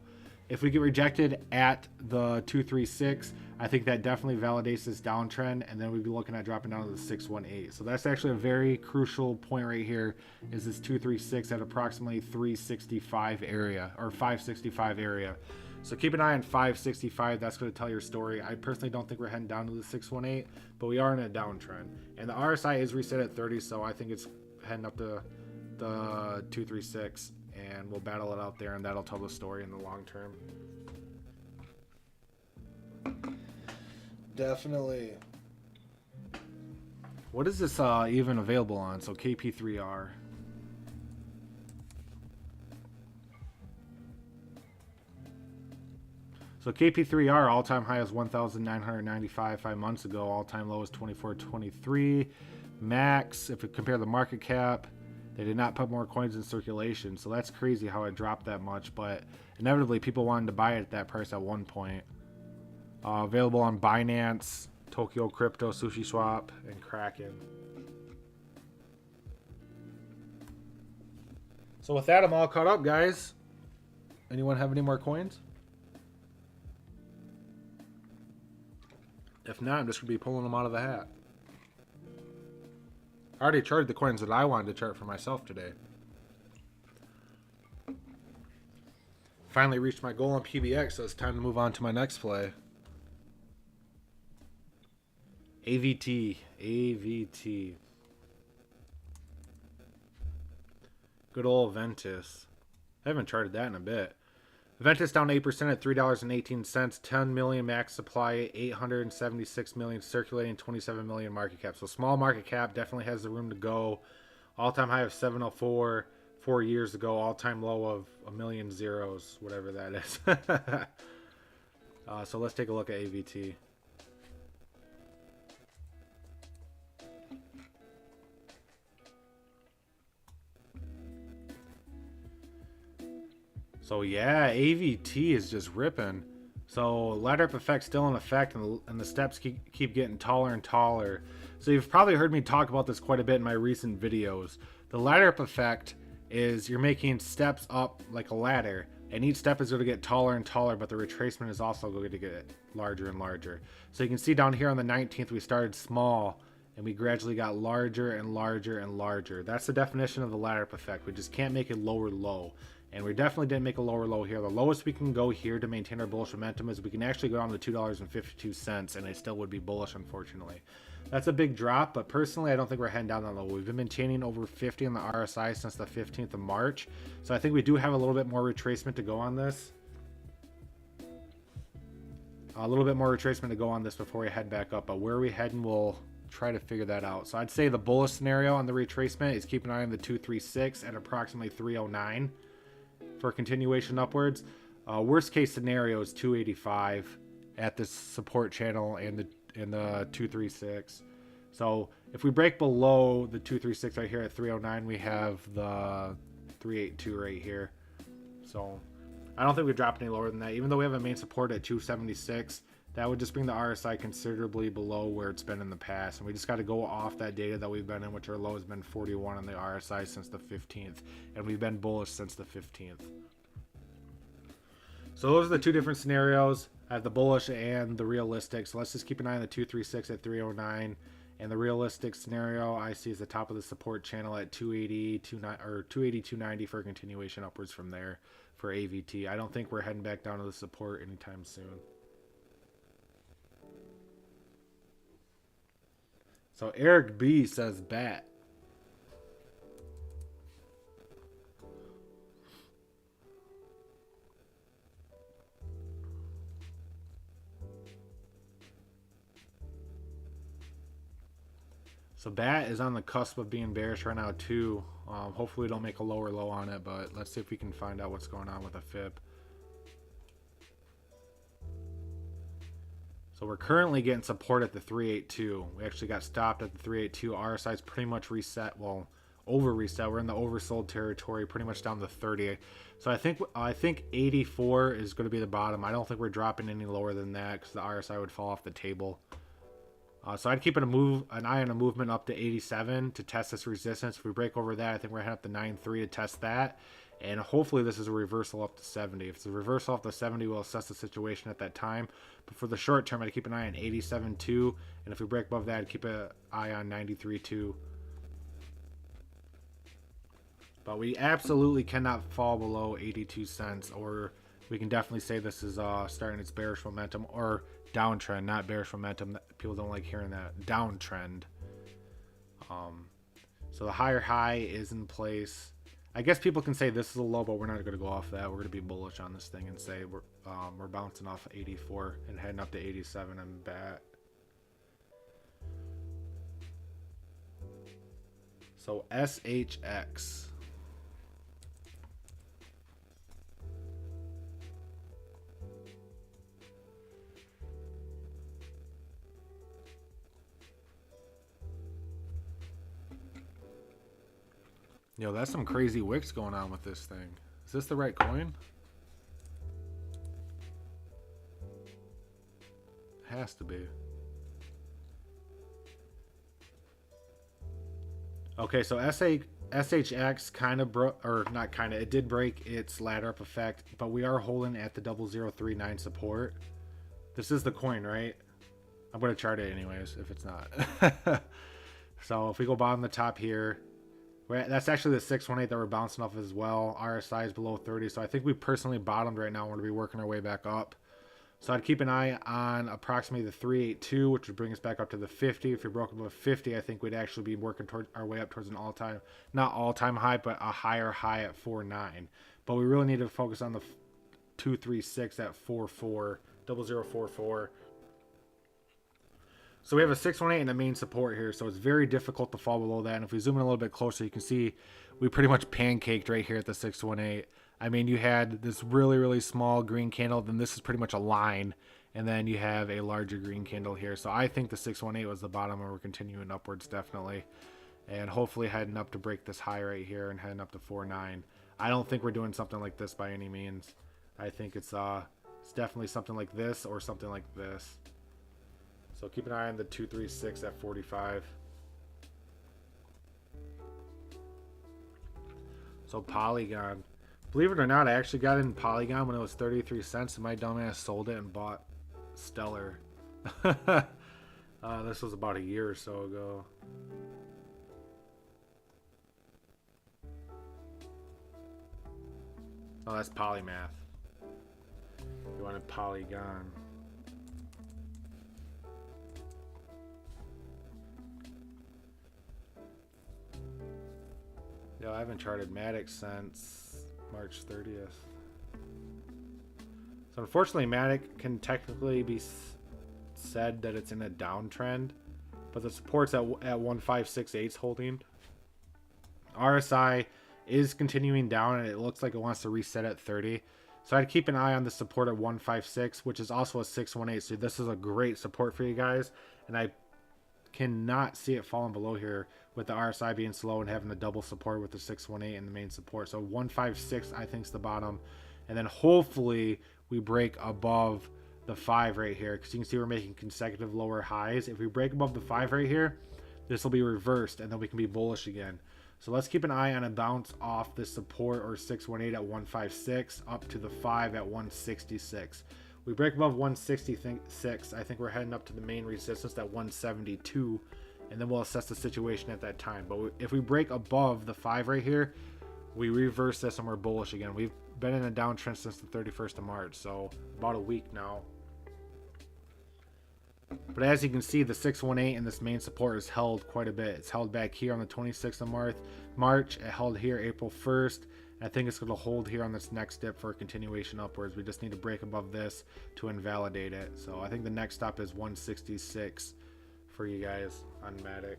If we get rejected at the 236, I think that definitely validates this downtrend, and then we'd be looking at dropping down to the 618. So that's actually a very crucial point right here, is this 236 at approximately 365 area, or 565 area. So keep an eye on 565. That's going to tell your story. I personally don't think we're heading down to the 618, but we are in a downtrend. And the RSI is reset at 30, so I think it's heading up to the 236. And we'll battle it out there, and that'll tell the story in the long term. Definitely. What is this even available on? So KP3R. So KP3R all-time high is 1,995 5 months ago. All-time low is 2423. Max, if we compare the market cap, they did not put more coins in circulation, so that's crazy how it dropped that much, but inevitably people wanted to buy it at that price at one point. Available on Binance, Tokyo Crypto, SushiSwap, and Kraken. So with that, I'm all caught up, guys. Anyone have any more coins? If not, I'm just going to be pulling them out of the hat. I already charted the coins that I wanted to chart for myself today. Finally reached my goal on PBX, so it's time to move on to my next play. AVT. Good old Ventus. I haven't charted that in a bit. Ventus down 8% at $3.18. 10 million max supply, 876 million circulating, 27 million market cap. So small market cap, definitely has the room to go. All-time high of 704 4 years ago. All-time low of a million zeros, whatever that is. So let's take a look at AVT. So yeah, AVT is just ripping. So ladder up effect still in effect, and the steps keep getting taller and taller. So you've probably heard me talk about this quite a bit in my recent videos. The ladder up effect is you're making steps up like a ladder, and each step is going to get taller and taller, but the retracement is also going to get larger and larger. So you can see down here on the 19th, we started small, and we gradually got larger and larger and larger. That's the definition of the ladder up effect. We just can't make a lower low. And we definitely didn't make a lower low here. The lowest we can go here to maintain our bullish momentum is we can actually go down to $2.52, and it still would be bullish, unfortunately. That's a big drop, but personally, I don't think we're heading down that low. We've been maintaining over 50 on the RSI since the 15th of March. So I think we do have a little bit more retracement to go on this. A little bit more retracement to go on this before we head back up. But where are we heading will try to figure that out. So I'd say the bullish scenario on the retracement is keep an eye on the 236 at approximately 309 for continuation upwards. Worst case scenario is 285 at this support channel and the 236. So if we break below the 236 right here at 309, we have the 382 right here. So I don't think we drop any lower than that. Even though we have a main support at 276, that would just bring the RSI considerably below where it's been in the past. And we just got to go off that data that we've been in, which our low has been 41 on the RSI since the 15th. And we've been bullish since the 15th. So those are the two different scenarios. I have the bullish and the realistic. So let's just keep an eye on the 236 at 309. And the realistic scenario I see is the top of the support channel at 280, 290 for a continuation upwards from there for AVT. I don't think we're heading back down to the support anytime soon. So Eric B says bat. So bat is on the cusp of being bearish right now too. Hopefully we don't make a lower low on it, but let's see if we can find out what's going on with the fib. So we're currently getting support at the 382. We actually got stopped at the 382. RSI is pretty much reset. Well, over reset. We're in the oversold territory, pretty much down to 30. So I think 84 is going to be the bottom. I don't think we're dropping any lower than that because the RSI would fall off the table. So I'd keep an eye on a movement up to 87 to test this resistance. If we break over that, I think we're heading up to 9.3 to test that. And hopefully this is a reversal up to 70. If it's a reversal up to 70, we'll assess the situation at that time. But for the short term, I'd keep an eye on 87.2. And if we break above that, I'd keep an eye on 93.2. But we absolutely cannot fall below 82 cents. Or we can definitely say this is starting its bearish momentum. Or downtrend, not bearish momentum. People don't like hearing that. Downtrend. So the higher high is in place. I guess people can say this is a low, but we're not going to go off that. We're going to be bullish on this thing and say we're bouncing off 84 and heading up to 87 and bat. So SHX. Yo, that's some crazy wicks going on with this thing. Is this the right coin? Has to be. Okay, so SHX kind of broke, or not kind of, it did break its ladder up effect, but we are holding at the 0039 support. This is the coin, right? I'm going to chart it anyways, if it's not. So if we go bottom the top here, that's actually the 618 that we're bouncing off as well. RSI is below 30, so I think we personally bottomed right now. We're going to be working our way back up. So I'd keep an eye on approximately the 382, which would bring us back up to the 50. If we broke above 50, I think we'd actually be working towards our way up towards an all-time, not all-time high, but a higher high at 4.9. But we really need to focus on the 236 at 4.4, 0044. So we have a 618 and a main support here, so it's very difficult to fall below that. And if we zoom in a little bit closer, you can see we pretty much pancaked right here at the 618. I mean, you had this really, really small green candle, then this is pretty much a line, and then you have a larger green candle here. So I think the 618 was the bottom, and we're continuing upwards definitely. And hopefully heading up to break this high right here and heading up to 4.9. I don't think we're doing something like this by any means. I think it's definitely something like this or something like this. So keep an eye on the 236 at 45. So Polygon. Believe it or not, I actually got in Polygon when it was 33 cents and my dumbass sold it and bought Stellar. This was about a year or so ago. Oh, that's Polymath. You wanted Polygon. Yo, I haven't charted Matic since March 30th. So unfortunately, Matic can technically be said that it's in a downtrend. but the support's at 156.8 holding. RSI is continuing down, and it looks like it wants to reset at 30. So I'd keep an eye on the support at 156, which is also a 618. So this is a great support for you guys, and I cannot see it falling below here with the RSI being slow and having the double support with the 618 and the main support. So 156 I think is the bottom, and then hopefully we break above the 5 right here, because you can see we're making consecutive lower highs. If we break above the 5 right here, this will be reversed, and then we can be bullish again. So let's keep an eye on a bounce off this support or 618 at 156 up to the 5 at 166. We break above 166, I think we're heading up to the main resistance at 172, and then we'll assess the situation at that time. But if we break above the 5 right here, we reverse this and we're bullish again. We've been in a downtrend since the 31st of March, so about a week now. But as you can see, the 618 and this main support is held quite a bit. It's held back here on the 26th of March. It held here April 1st. I think it's going to hold here on this next dip for a continuation upwards. We just need to break above this to invalidate it. So I think the next stop is 166 for you guys on Matic.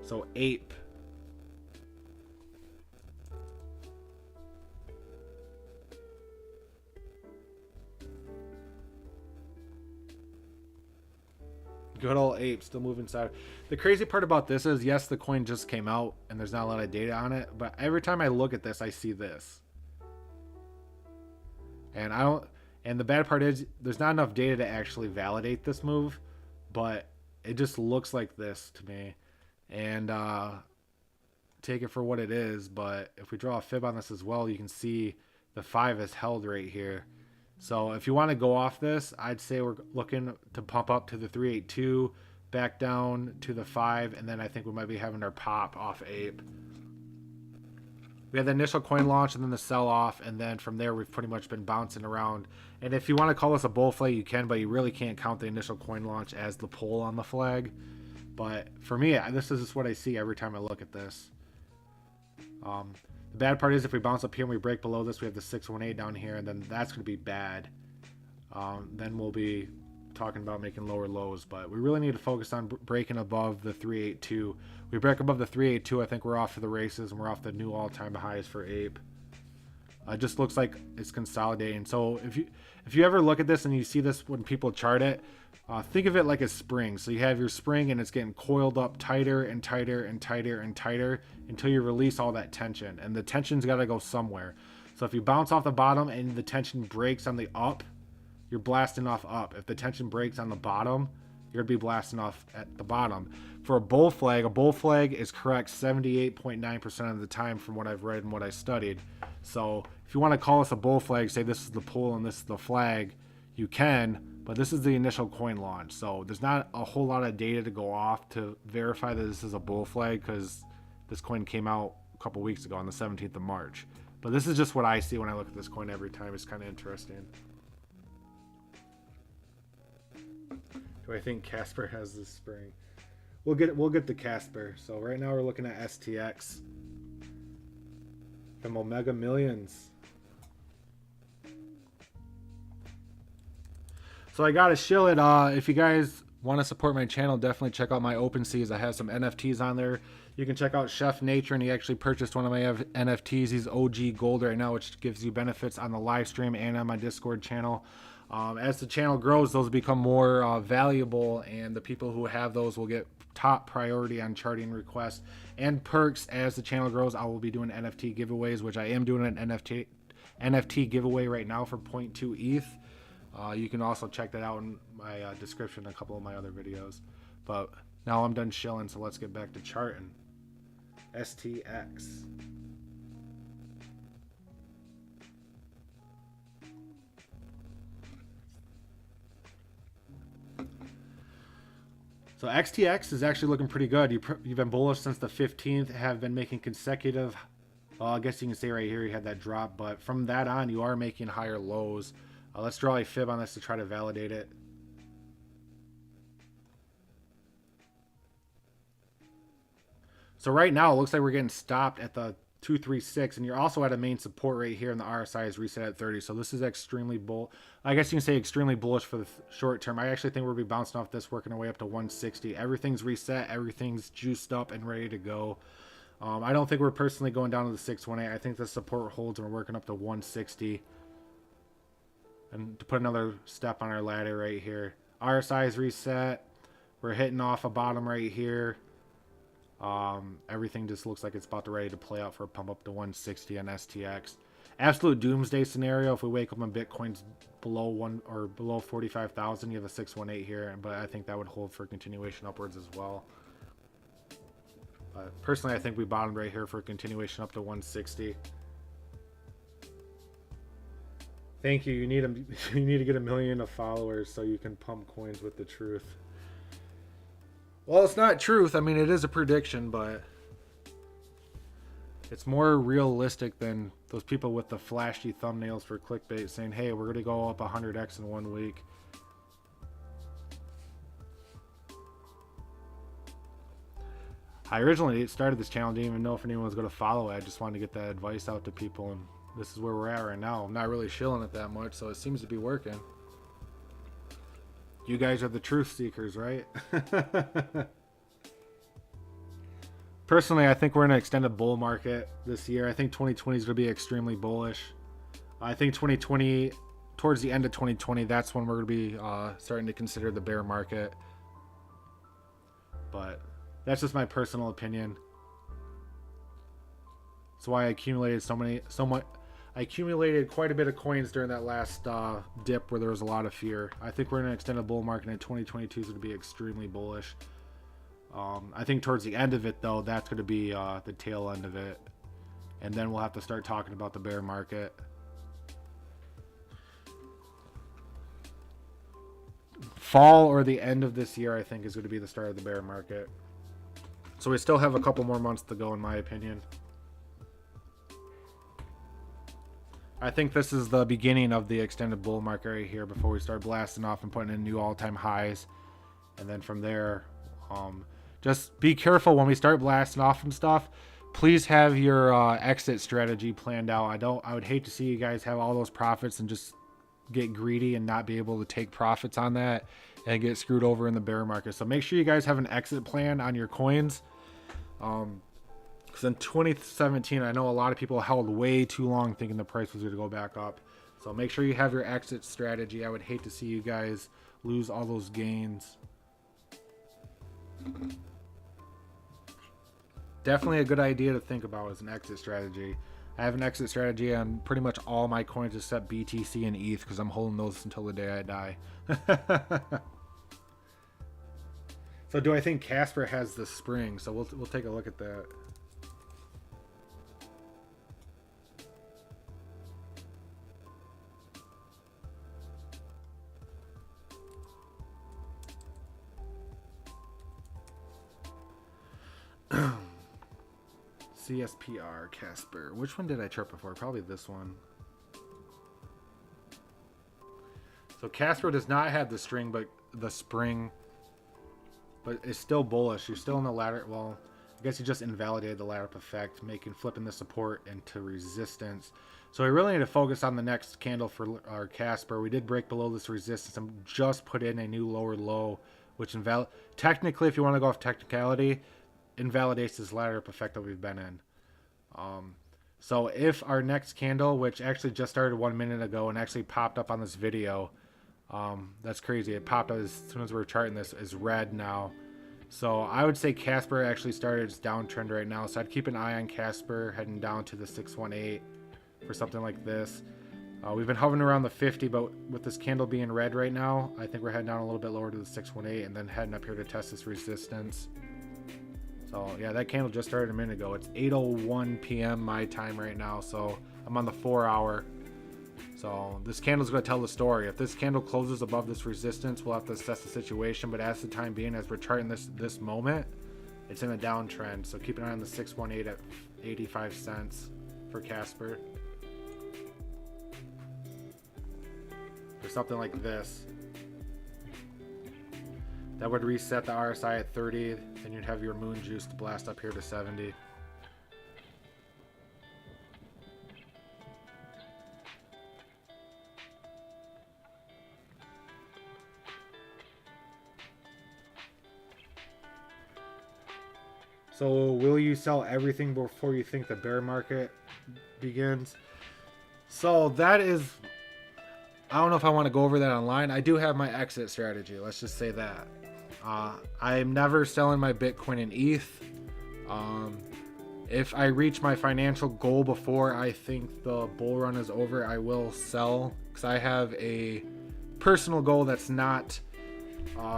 So Ape. Good old Ape, still moving side. The crazy part about this is, yes, the coin just came out and there's not a lot of data on it, but every time I look at this, I see this. And the bad part is there's not enough data to actually validate this move, but it just looks like this to me. And take it for what it is, but if we draw a fib on this as well, you can see the 5 is held right here. So if you want to go off this, I'd say we're looking to pump up to the 382, back down to the 5, and then I think we might be having our pop off Ape. We had the initial coin launch and then the sell-off, and then from there we've pretty much been bouncing around. And if you want to call this a bull flag, you can, but you really can't count the initial coin launch as the pull on the flag. But for me, this is just what I see every time I look at this. The bad part is if we bounce up here and we break below this, we have the 618 down here, and then that's going to be bad. Then we'll be talking about making lower lows, but we really need to focus on breaking above the 382. We break above the 382, I think we're off to the races, and we're off the new all-time highs for Ape. It just looks like it's consolidating. So if you ever look at this and you see this when people chart it, think of it like a spring. So you have your spring and it's getting coiled up tighter and tighter and tighter and tighter until you release all that tension. And the tension's got to go somewhere. So if you bounce off the bottom and the tension breaks on the up, you're blasting off up. If the tension breaks on the bottom, you're going to be blasting off at the bottom. For a bull flag is correct 78.9% of the time from what I've read and what I studied. So if you want to call this a bull flag, say this is the pull and this is the flag, you can, but this is the initial coin launch. So there's not a whole lot of data to go off to verify that this is a bull flag, because this coin came out a couple weeks ago on the 17th of March. But this is just what I see when I look at this coin every time. It's kind of interesting. Do I think Casper has this spring? We'll get the Casper. So right now we're looking at STX. From Omega Millions. So I gotta shill it. If you guys want to support my channel, definitely check out my OpenSeas. I have some NFTs on there. You can check out Chef Nature, and he actually purchased one of my NFTs. He's OG Gold right now, which gives you benefits on the live stream and on my Discord channel. As the channel grows, those become more valuable, and the people who have those will get top priority on charting requests and perks. As the channel grows, I will be doing NFT giveaways, which I am doing an NFT giveaway right now for 0.2 ETH. You can also check that out in my description, a couple of my other videos. But now I'm done shilling, so let's get back to charting. STX. So XTX is actually looking pretty good. You've been bullish since the 15th, have been making consecutive, well, I guess you can say right here you had that drop, but from that on you are making higher lows. Let's draw a fib on this to try to validate it. So right now it looks like we're getting stopped at the 236, and you're also at a main support right here, and the RSI is reset at 30. So this is extremely I guess you can say extremely bullish for the short term. I actually think we'll be bouncing off this, working our way up to 160. Everything's reset, everything's juiced up and ready to go. I don't think we're personally going down to the 618. I think the support holds and we're working up to 160. And to put another step on our ladder right here, RSI is reset. We're hitting off a bottom right here. Everything just looks like it's about to ready to play out for a pump up to 160 on STX. Absolute doomsday scenario. If we wake up and Bitcoin's below 45,000, you have a 618 here, but I think that would hold for continuation upwards as well. Personally, I think we bottomed right here for a continuation up to 160. Thank you. You need to get 1 million of followers so you can pump coins with the truth. Well, it's not truth. I mean, it is a prediction, but it's more realistic than those people with the flashy thumbnails for clickbait saying, hey, we're going to go up 100x in 1 week. I originally started this channel, didn't even know if anyone was going to follow it. I just wanted to get that advice out to people, and this is where we're at right now. I'm not really shilling it that much, so it seems to be working. You guys are the truth seekers, right? Personally, I think we're in an extended bull market this year. I think 2020 is going to be extremely bullish. I think 2020, towards the end of 2020, that's when we're going to be starting to consider the bear market. But that's just my personal opinion. That's why I accumulated I accumulated quite a bit of coins during that last dip where there was a lot of fear. I think we're in an extended bull market, and 2022 is going to be extremely bullish. I think towards the end of it, though, that's going to be the tail end of it. And then we'll have to start talking about the bear market. Fall or the end of this year, I think, is going to be the start of the bear market. So we still have a couple more months to go, in my opinion. I think this is the beginning of the extended bull market right here before we start blasting off and putting in new all-time highs. And then from there, just be careful when we start blasting off and stuff. Please have your exit strategy planned out. I would hate to see you guys have all those profits and just get greedy and not be able to take profits on that and get screwed over in the bear market. So make sure you guys have an exit plan on your coins. Because in 2017, I know a lot of people held way too long thinking the price was going to go back up. So make sure you have your exit strategy. I would hate to see you guys lose all those gains. Definitely a good idea to think about as an exit strategy. I have an exit strategy on pretty much all my coins except BTC and ETH because I'm holding those until the day I die. So do I think Casper has the spring? So we'll take a look at that. CSPR, Casper. Which one did I chart before? Probably this one. So Casper does not have the string, but the spring. But it's still bullish. You're still in the ladder. Well, I guess you just invalidated the ladder up effect, flipping the support into resistance. So we really need to focus on the next candle for our Casper. We did break below this resistance and just put in a new lower low, which technically, if you want to go off technicality, invalidates this ladder up effect that we've been in. So if our next candle, which actually just started 1 minute ago and actually popped up on this video, that's crazy. It popped up as soon as we were charting this as red now. So I would say Casper actually started its downtrend right now. So I'd keep an eye on Casper heading down to the 618 for something like this. We've been hovering around the 50, but with this candle being red right now, I think we're heading down a little bit lower to the 618 and then heading up here to test this resistance. So yeah, that candle just started a minute ago. It's 8:01 p.m. my time right now, so I'm on the 4 hour. So this candle's going to tell the story. If this candle closes above this resistance, we'll have to assess the situation. But as the time being, as we're charting this moment, it's in a downtrend. So keep an eye on the 618 at 85 cents for Casper. Or something like this. That would reset the RSI at 30, then you'd have your moon juice to blast up here to 70. So will you sell everything before you think the bear market begins? So that is, I don't know if I want to go over that online. I do have my exit strategy. Let's just say that. I'm never selling my Bitcoin and ETH. If I reach my financial goal before I think the bull run is over, I will sell, because I have a personal goal that's not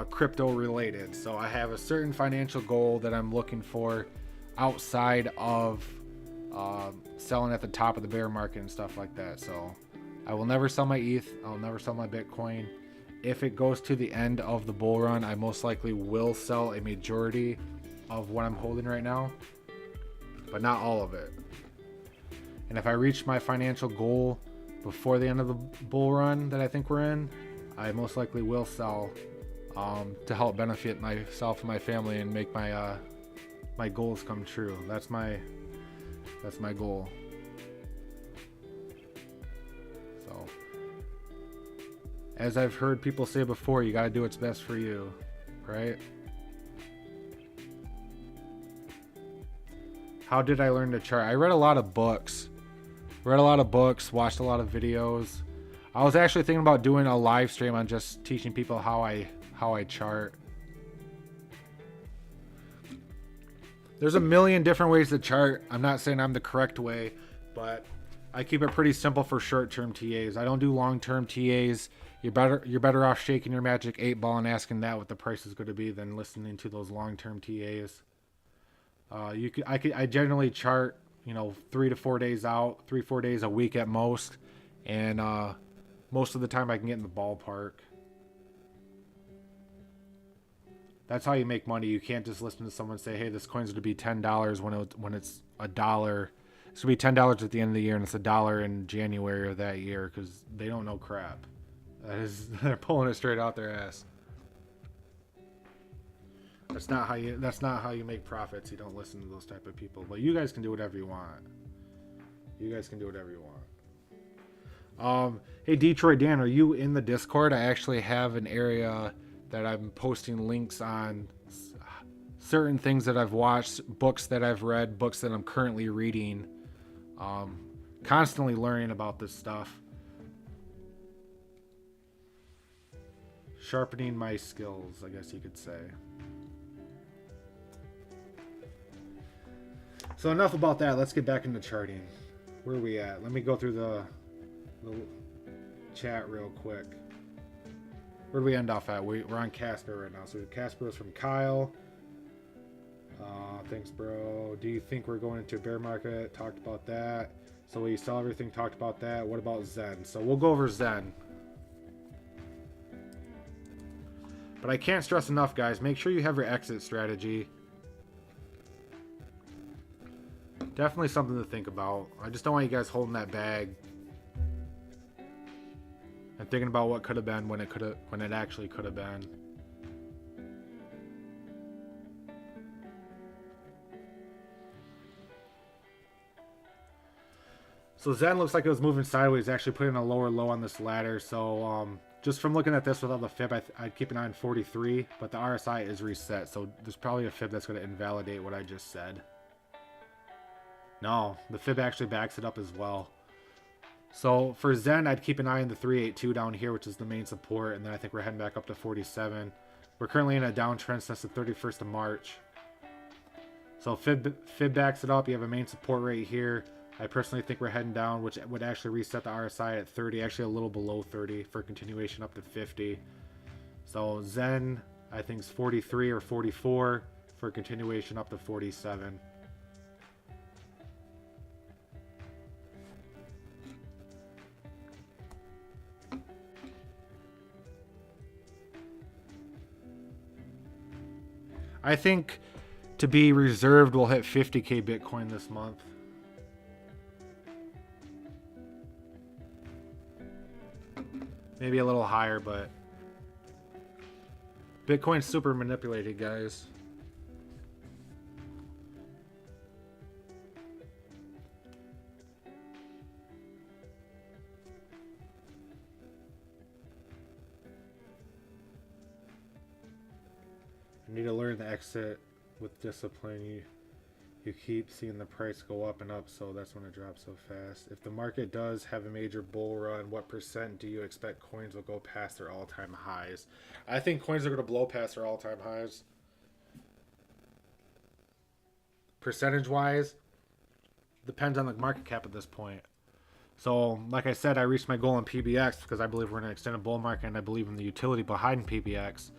crypto related. So I have a certain financial goal that I'm looking for outside of selling at the top of the bear market and stuff like that. So I will never sell my ETH. I'll never sell my Bitcoin. If it goes to the end of the bull run, I most likely will sell a majority of what I'm holding right now, but not all of it. And if I reach my financial goal before the end of the bull run that I think we're in, I most likely will sell to help benefit myself and my family and make my my goals come true. That's my goal. So, as I've heard people say before, you got to do what's best for you, right? How did I learn to chart? I read a lot of books. Watched a lot of videos. I was actually thinking about doing a live stream on just teaching people how I chart. There's a million different ways to chart. I'm not saying I'm the correct way, but I keep it pretty simple for short-term TAs. I don't do long-term TAs. You're better off shaking your magic 8-ball and asking that what the price is going to be than listening to those long-term TAs. I generally chart, 3 to 4 days out, 3-4 days a week at most, and most of the time I can get in the ballpark. That's how you make money. You can't just listen to someone say, "Hey, this coin's going to be $10 when it's $1." It's going to be $10 at the end of the year, and it's $1 in January of that year, because they don't know crap. They're pulling it straight out their ass. That's not how you make profits. You don't listen to those type of people. But you guys can do whatever you want. Hey, Detroit Dan, are you in the Discord? I actually have an area that I'm posting links on certain things that I've watched, books that I've read, books that I'm currently reading. Constantly learning about this stuff. Sharpening my skills, I guess you could say. So enough about that. Let's get back into charting. Where are we at? Let me go through the chat real quick. Where do we end off at? We're on Casper right now. So Casper is from Kyle. Thanks, bro. Do you think we're going into a bear market? Talked about that. So will you sell everything? Talked about that. What about Zen? So we'll go over Zen. But I can't stress enough, guys. Make sure you have your exit strategy. Definitely something to think about. I just don't want you guys holding that bag and thinking about what could have been when it actually could have been. So Zen looks like it was moving sideways, actually putting a lower low on this ladder. So just from looking at this without the fib, I'd keep an eye on 43, but the RSI is reset. So there's probably a fib that's going to invalidate what I just said. No, the fib actually backs it up as well. So for Zen, I'd keep an eye on the 382 down here, which is the main support. And then I think we're heading back up to 47. We're currently in a downtrend since the 31st of March. So fib backs it up. You have a main support right here. I personally think we're heading down, which would actually reset the RSI at 30, actually a little below 30 for continuation up to 50. So Zen, I think, is 43 or 44 for continuation up to 47. I think to be reserved, we'll hit 50k Bitcoin this month. Maybe a little higher, but Bitcoin's super manipulated, guys. You need to learn to exit with discipline. You keep seeing the price go up and up, so that's when it drops so fast. If the market does have a major bull run, what percent do you expect coins will go past their all-time highs? I think coins are going to blow past their all-time highs. Percentage-wise, depends on the market cap at this point. So, like I said, I reached my goal in PBX because I believe we're in an extended bull market and I believe in the utility behind PBX.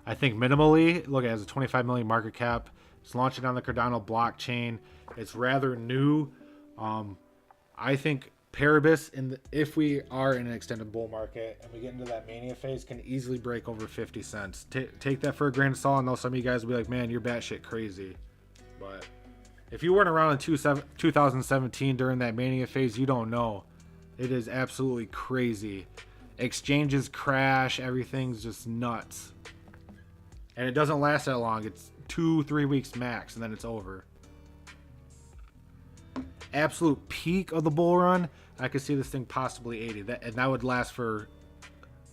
I think minimally, look, it has a 25 million market cap. It's launching on the Cardano blockchain. It's rather new. I think Paribus, if we are in an extended bull market and we get into that mania phase, can easily break over 50 cents. Take that for a grain of salt. I know some of you guys will be like, man, you're batshit crazy. But if you weren't around in 2017 during that mania phase, you don't know. It is absolutely crazy. Exchanges crash. Everything's just nuts. And it doesn't last that long. It's 2-3 weeks max, and then it's over. Absolute peak of the bull run, I could see this thing possibly 80. And that would last for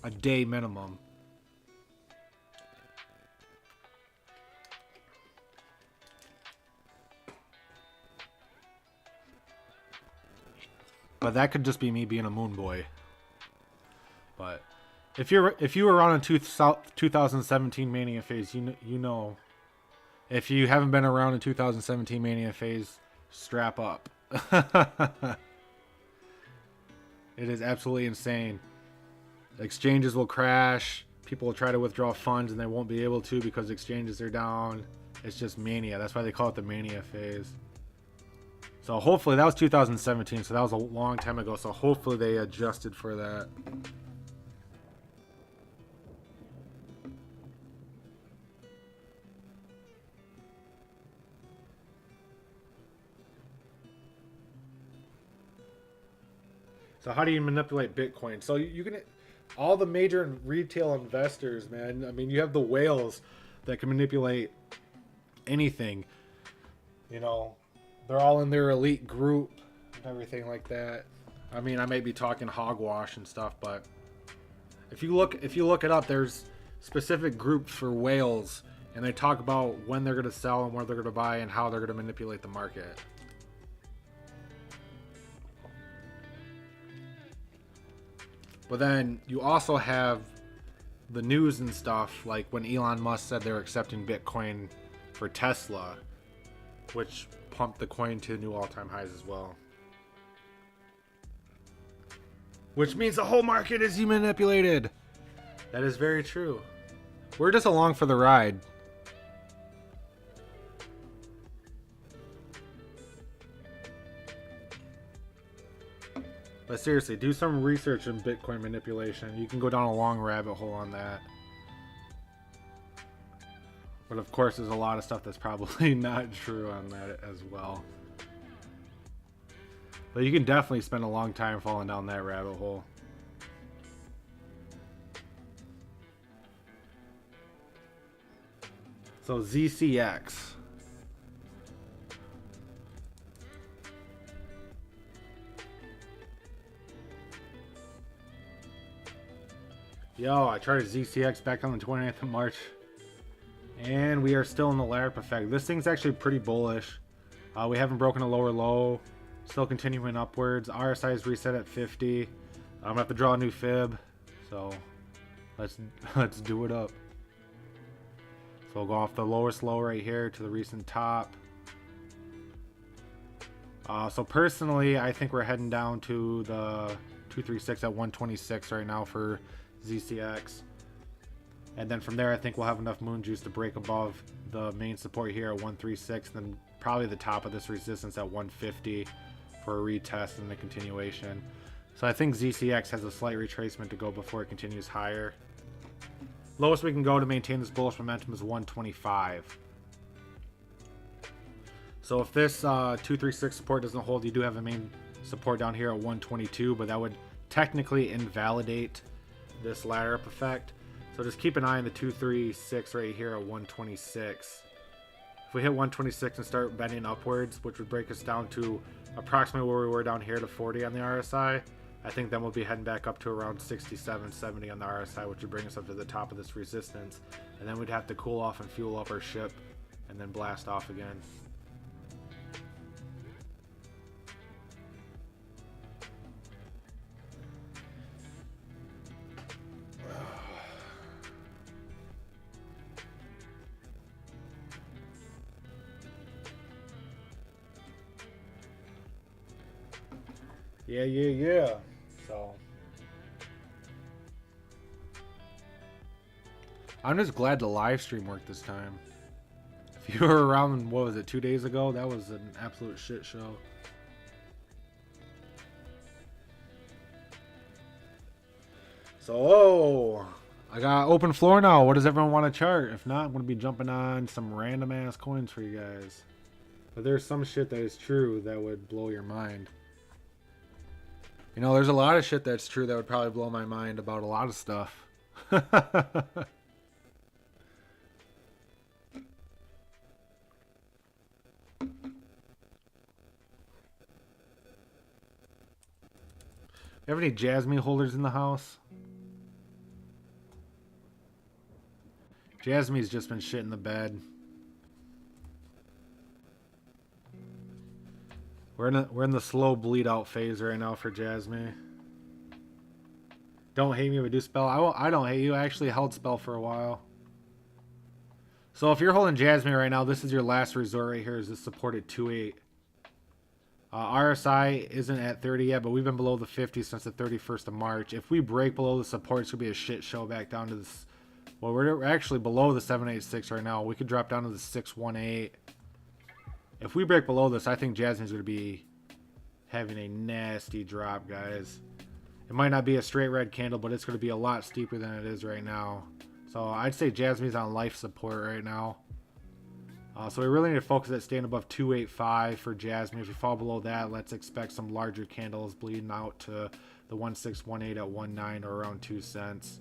a day minimum. But that could just be me being a moon boy. But if you were around in 2017 mania phase, you know. If you haven't been around in 2017 mania phase, strap up. It is absolutely insane. Exchanges will crash. People will try to withdraw funds and they won't be able to because exchanges are down. It's just mania. That's why they call it the mania phase. So hopefully, that was 2017, so that was a long time ago. So hopefully they adjusted for that. So how do you manipulate Bitcoin? So you can, all the major retail investors, man. I mean, you have the whales that can manipulate anything. You know, they're all in their elite group and everything like that. I mean, I may be talking hogwash and stuff, but if you look it up, there's specific groups for whales, and they talk about when they're going to sell and where they're going to buy and how they're going to manipulate the market. But then you also have the news and stuff, like when Elon Musk said they're accepting Bitcoin for Tesla, which pumped the coin to new all-time highs as well. Which means the whole market is manipulated. That is very true. We're just along for the ride. But seriously, do some research in Bitcoin manipulation. You can go down a long rabbit hole on that. But of course, there's a lot of stuff that's probably not true on that as well. But you can definitely spend a long time falling down that rabbit hole. So ZCX. Yo, I tried ZCX back on the 29th of March. And we are still in the ladder effect. This thing's actually pretty bullish. We haven't broken a lower low. Still continuing upwards. RSI is reset at 50. I'm going to have to draw a new fib. So, let's do it up. So we'll go off the lowest low right here to the recent top. So personally, I think we're heading down to the 236 at 126 right now for ZCX. And then from there, I think we'll have enough moon juice to break above the main support here at 136, then probably the top of this resistance at 150 for a retest and the continuation. So I think ZCX has a slight retracement to go before it continues higher. Lowest we can go to maintain this bullish momentum is 125. So if this 236 support doesn't hold, you do have a main support down here at 122, but that would technically invalidate this ladder up effect. So just keep an eye on the 236 right here at 126. If we hit 126 and start bending upwards, which would break us down to approximately where we were down here to 40 on the RSI, I think then we'll be heading back up to around 67, 70 on the RSI, which would bring us up to the top of this resistance. And then we'd have to cool off and fuel up our ship and then blast off again. Yeah. So I'm just glad the live stream worked this time. If you were around, what was it, 2 days ago? That was an absolute shit show. So, I got open floor now. What does everyone want to chart? If not, I'm going to be jumping on some random ass coins for you guys. But there's some shit that is true that would blow your mind. You know, there's a lot of shit that's true that would probably blow my mind about a lot of stuff. You have any Jasmine holders in the house? Jasmine's just been shit in the bed. We're in the slow bleed out phase right now for Jasmine. Don't hate me if I do spell. I don't hate you. I actually held spell for a while. So if you're holding Jasmine right now, this is your last resort right here. Is this support at 2.8? RSI isn't at 30 yet, but we've been below the 50 since the 31st of March. If we break below the support, it's going to be a shit show back down to this. Well, we're actually below the 786 right now. We could drop down to the 618. If we break below this, I think Jasmine's going to be having a nasty drop, guys. It might not be a straight red candle, but it's going to be a lot steeper than it is right now. So I'd say Jasmine's on life support right now. So we really need to focus at staying above 285 for Jasmine. If we fall below that, let's expect some larger candles bleeding out to the 1618 at 19 or around 2 cents.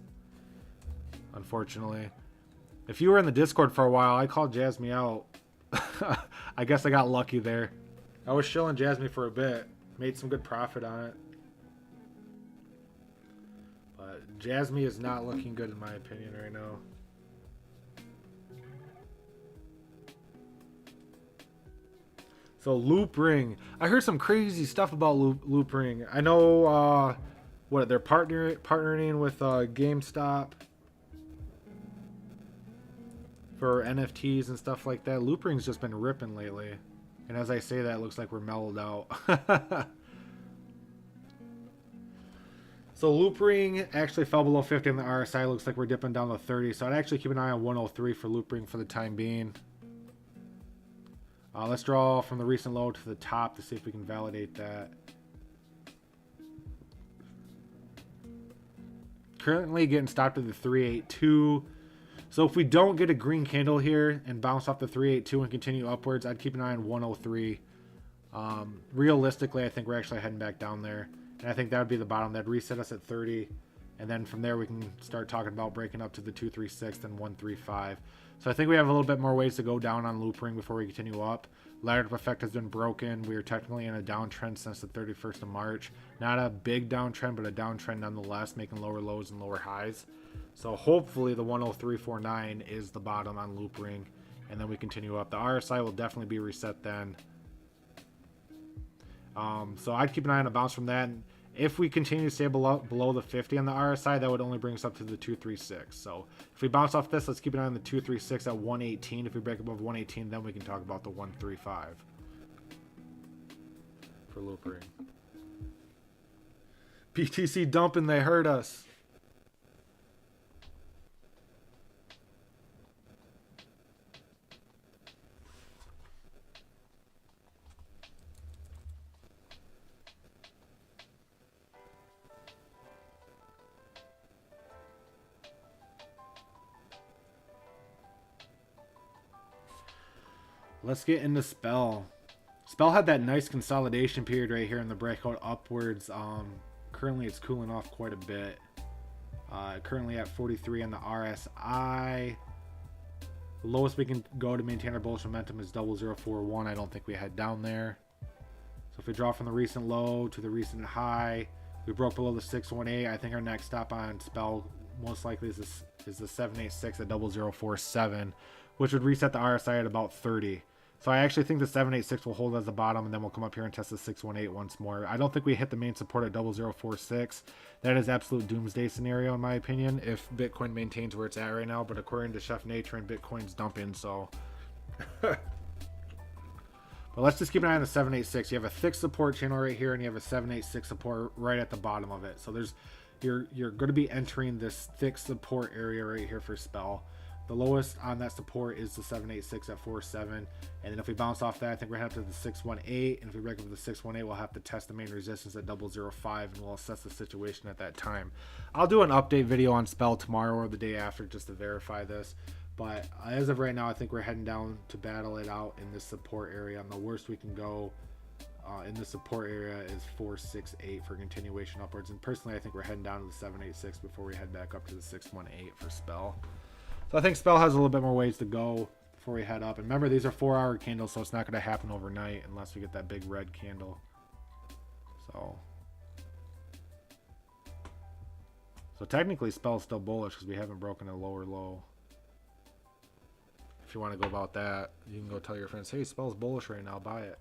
Unfortunately. If you were in the Discord for a while, I called Jasmine out. I guess I got lucky there. I was shilling Jasmine for a bit. Made some good profit on it. But Jasmine is not looking good in my opinion right now. So Loop Ring. I heard some crazy stuff about Loop Ring. I know what they're partnering with GameStop for NFTs and stuff like that. Loop Ring's just been ripping lately. And as I say that, it looks like we're mellowed out. So Loop Ring actually fell below 50 on the RSI. Looks like we're dipping down to 30. So I'd actually keep an eye on 103 for Loop Ring for the time being. Let's draw from the recent low to the top to see if we can validate that. Currently getting stopped at the 382. So if we don't get a green candle here and bounce off the 382 and continue upwards, I'd keep an eye on 103. Realistically, I think we're actually heading back down there. And I think that would be the bottom. That'd reset us at 30. And then from there, we can start talking about breaking up to the 236 and 135. So I think we have a little bit more ways to go down on Loop Ring before we continue up. Ladder effect has been broken. We are technically in a downtrend since the 31st of March. Not a big downtrend, but a downtrend nonetheless, making lower lows and lower highs. So hopefully the 103.49 is the bottom on Loop Ring. And then we continue up. The RSI will definitely be reset then. So I'd keep an eye on a bounce from that. And if we continue to stay below the 50 on the RSI, that would only bring us up to the 236. So if we bounce off this, let's keep an eye on the 236 at 118. If we break above 118, then we can talk about the 135 for Loop Ring. BTC dumping, they hurt us. Let's get into Spell. Spell had that nice consolidation period right here in the breakout upwards. Currently it's cooling off quite a bit. Currently at 43 on the RSI. The lowest we can go to maintain our bullish momentum is 0041. I don't think we head down there. So if we draw from the recent low to the recent high, we broke below the 618. I think our next stop on Spell most likely is the 786 at 0047, which would reset the RSI at about 30. So I actually think the 786 will hold as the bottom, and then we'll come up here and test the 618 once more. I don't think we hit the main support at 0046. That is absolute doomsday scenario in my opinion if Bitcoin maintains where it's at right now. But according to Chef Nature, and Bitcoin's dumping, so. But let's just keep an eye on the 786. You have a thick support channel right here, and you have a 786 support right at the bottom of it. So there's you're going to be entering this thick support area right here for Spell. The lowest on that support is the 786 at 4.7, and then if we bounce off that, I think we're heading up to the 618, and if we break up the 618, we'll have to test the main resistance at 005, and we'll assess the situation at that time. I'll do an update video on Spell tomorrow or the day after just to verify this, but as of right now, I think we're heading down to battle it out in this support area, and the worst we can go in the support area is 468 for continuation upwards, and personally, I think we're heading down to the 786 before we head back up to the 618 for Spell. So I think Spell has a little bit more ways to go before we head up. And remember, these are 4-hour candles, so it's not going to happen overnight unless we get that big red candle. So technically, Spell's still bullish because we haven't broken a lower low. If you want to go about that, you can go tell your friends, hey, Spell's bullish right now, buy it.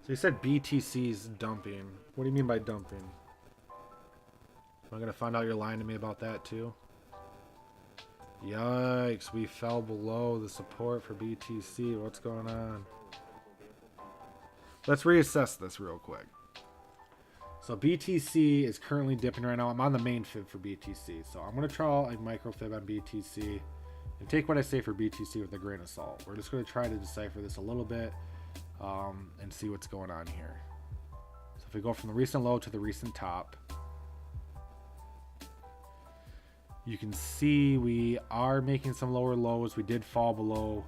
So you said BTC's dumping. What do you mean by dumping? Am I going to find out you're lying to me about that too? Yikes, we fell below the support for BTC. What's going on? Let's reassess this real quick. So BTC is currently dipping right now. I'm on the main fib for BTC. So I'm going to try a micro fib on BTC. And take what I say for BTC with a grain of salt. We're just going to try to decipher this a little bit. And see what's going on here. So if we go from the recent low to the recent top, you can see we are making some lower lows. We did fall below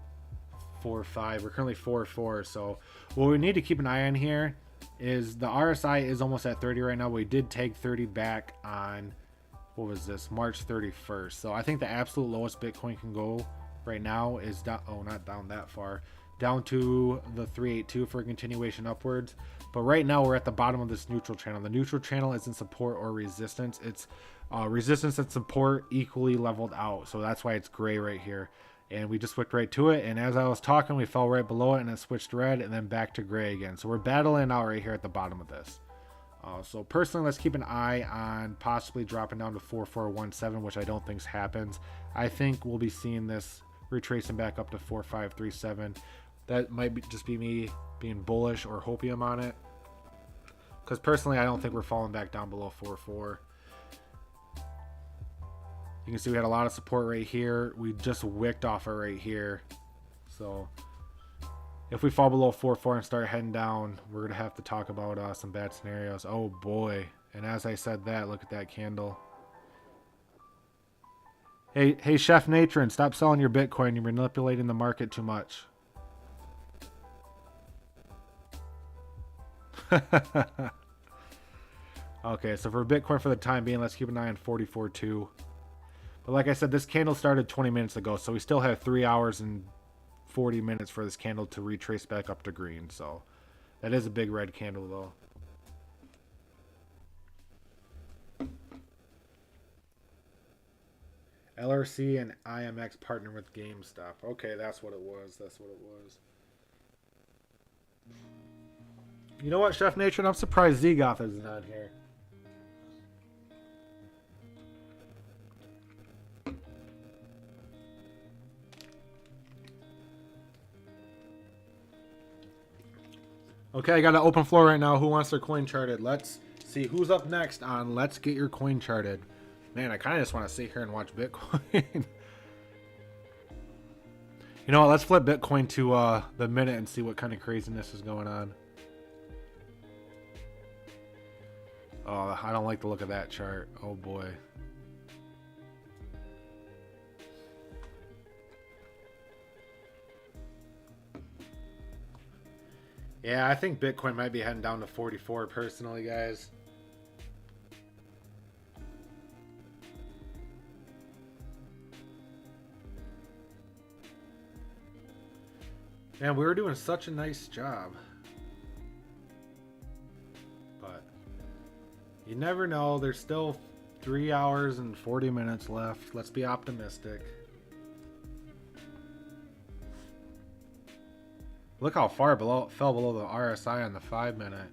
4.5. We're currently 4.4. So what we need to keep an eye on here is the RSI is almost at 30 right now. We did take 30 back on, what was this, March 31st. So I think the absolute lowest Bitcoin can go right now is down, oh, not down that far, down to the 382 for a continuation upwards. But right now we're at the bottom of this neutral channel. The neutral channel isn't support or resistance. It's resistance and support equally leveled out. So that's why it's gray right here. And we just switched right to it. And as I was talking, we fell right below it and it switched red and then back to gray again. So we're battling out right here at the bottom of this. So personally, let's keep an eye on possibly dropping down to 4417, which I don't think happens. I think we'll be seeing this retracing back up to 4537. That might just be me being bullish or hopium on it. Because personally, I don't think we're falling back down below 4.4. You can see we had a lot of support right here. We just wicked off it right here. So if we fall below 4.4 and start heading down, we're going to have to talk about some bad scenarios. Oh boy. And as I said that, look at that candle. Hey, Chef Natron, stop selling your Bitcoin. You're manipulating the market too much. Okay, so for Bitcoin for the time being, let's keep an eye on 44.2. But like I said, this candle started 20 minutes ago, so we still have 3 hours and 40 minutes for this candle to retrace back up to green. So that is a big red candle though. LRC and IMX partner with GameStop. Okay, that's what it was. That's what it was. You know what, Chef Nature? I'm surprised Zegoth is not here. Okay, I got an open floor right now. Who wants their coin charted? Let's see who's up next on Let's Get Your Coin Charted. Man, I kind of just want to sit here and watch Bitcoin. You know what? Let's flip Bitcoin to the minute and see what kind of craziness is going on. Oh, I don't like the look of that chart. Oh boy. Yeah, I think Bitcoin might be heading down to 44 personally, guys. Man, we were doing such a nice job. But you never know. There's still 3 hours and 40 minutes left. Let's be optimistic. Look how far below it fell below the RSI on the 5 minute.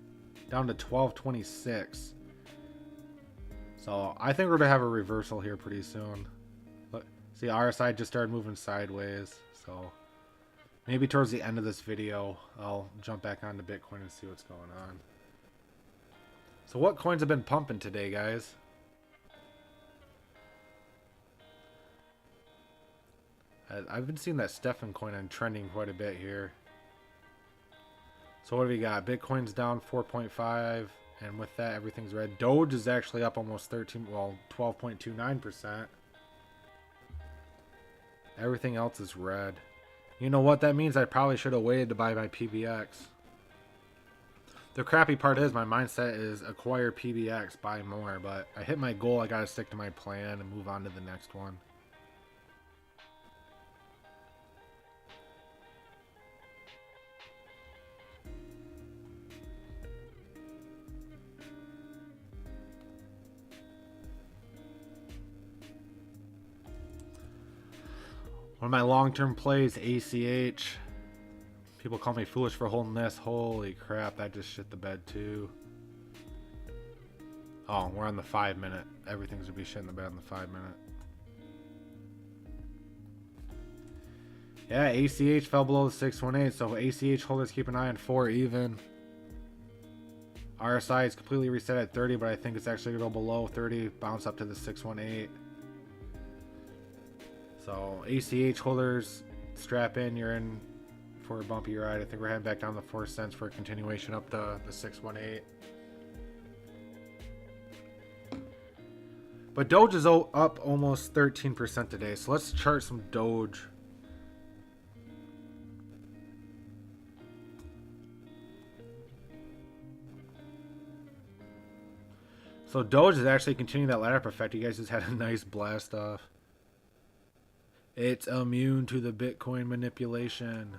Down to 1226. So I think we're gonna have a reversal here pretty soon. Look, see, RSI just started moving sideways. So maybe towards the end of this video, I'll jump back onto Bitcoin and see what's going on. So what coins have been pumping today, guys? I've been seeing that Stefan coin on trending quite a bit here. So what do we got? Bitcoin's down 4.5, and with that, everything's red. Doge is actually up almost 12.29%. Everything else is red. You know what that means? I probably should have waited to buy my PBX. The crappy part is my mindset is acquire PBX, buy more, but I hit my goal. I gotta stick to my plan and move on to the next one. One of my long-term plays, ACH. People call me foolish for holding this. Holy crap, that just shit the bed too. Oh, we're on the 5 minute. Everything's gonna be shit in the bed on the 5 minute. Yeah, ACH fell below the 618, so ACH holders keep an eye on 4 even. RSI is completely reset at 30, but I think it's actually gonna go below 30, bounce up to the 618. So ACH holders, strap in, you're in for a bumpy ride. I think we're heading back down the 4 cents for a continuation up the 618. But Doge is up almost 13% today, so let's chart some Doge. So Doge is actually continuing that ladder up effect. You guys just had a nice blast off. It's immune to the Bitcoin manipulation.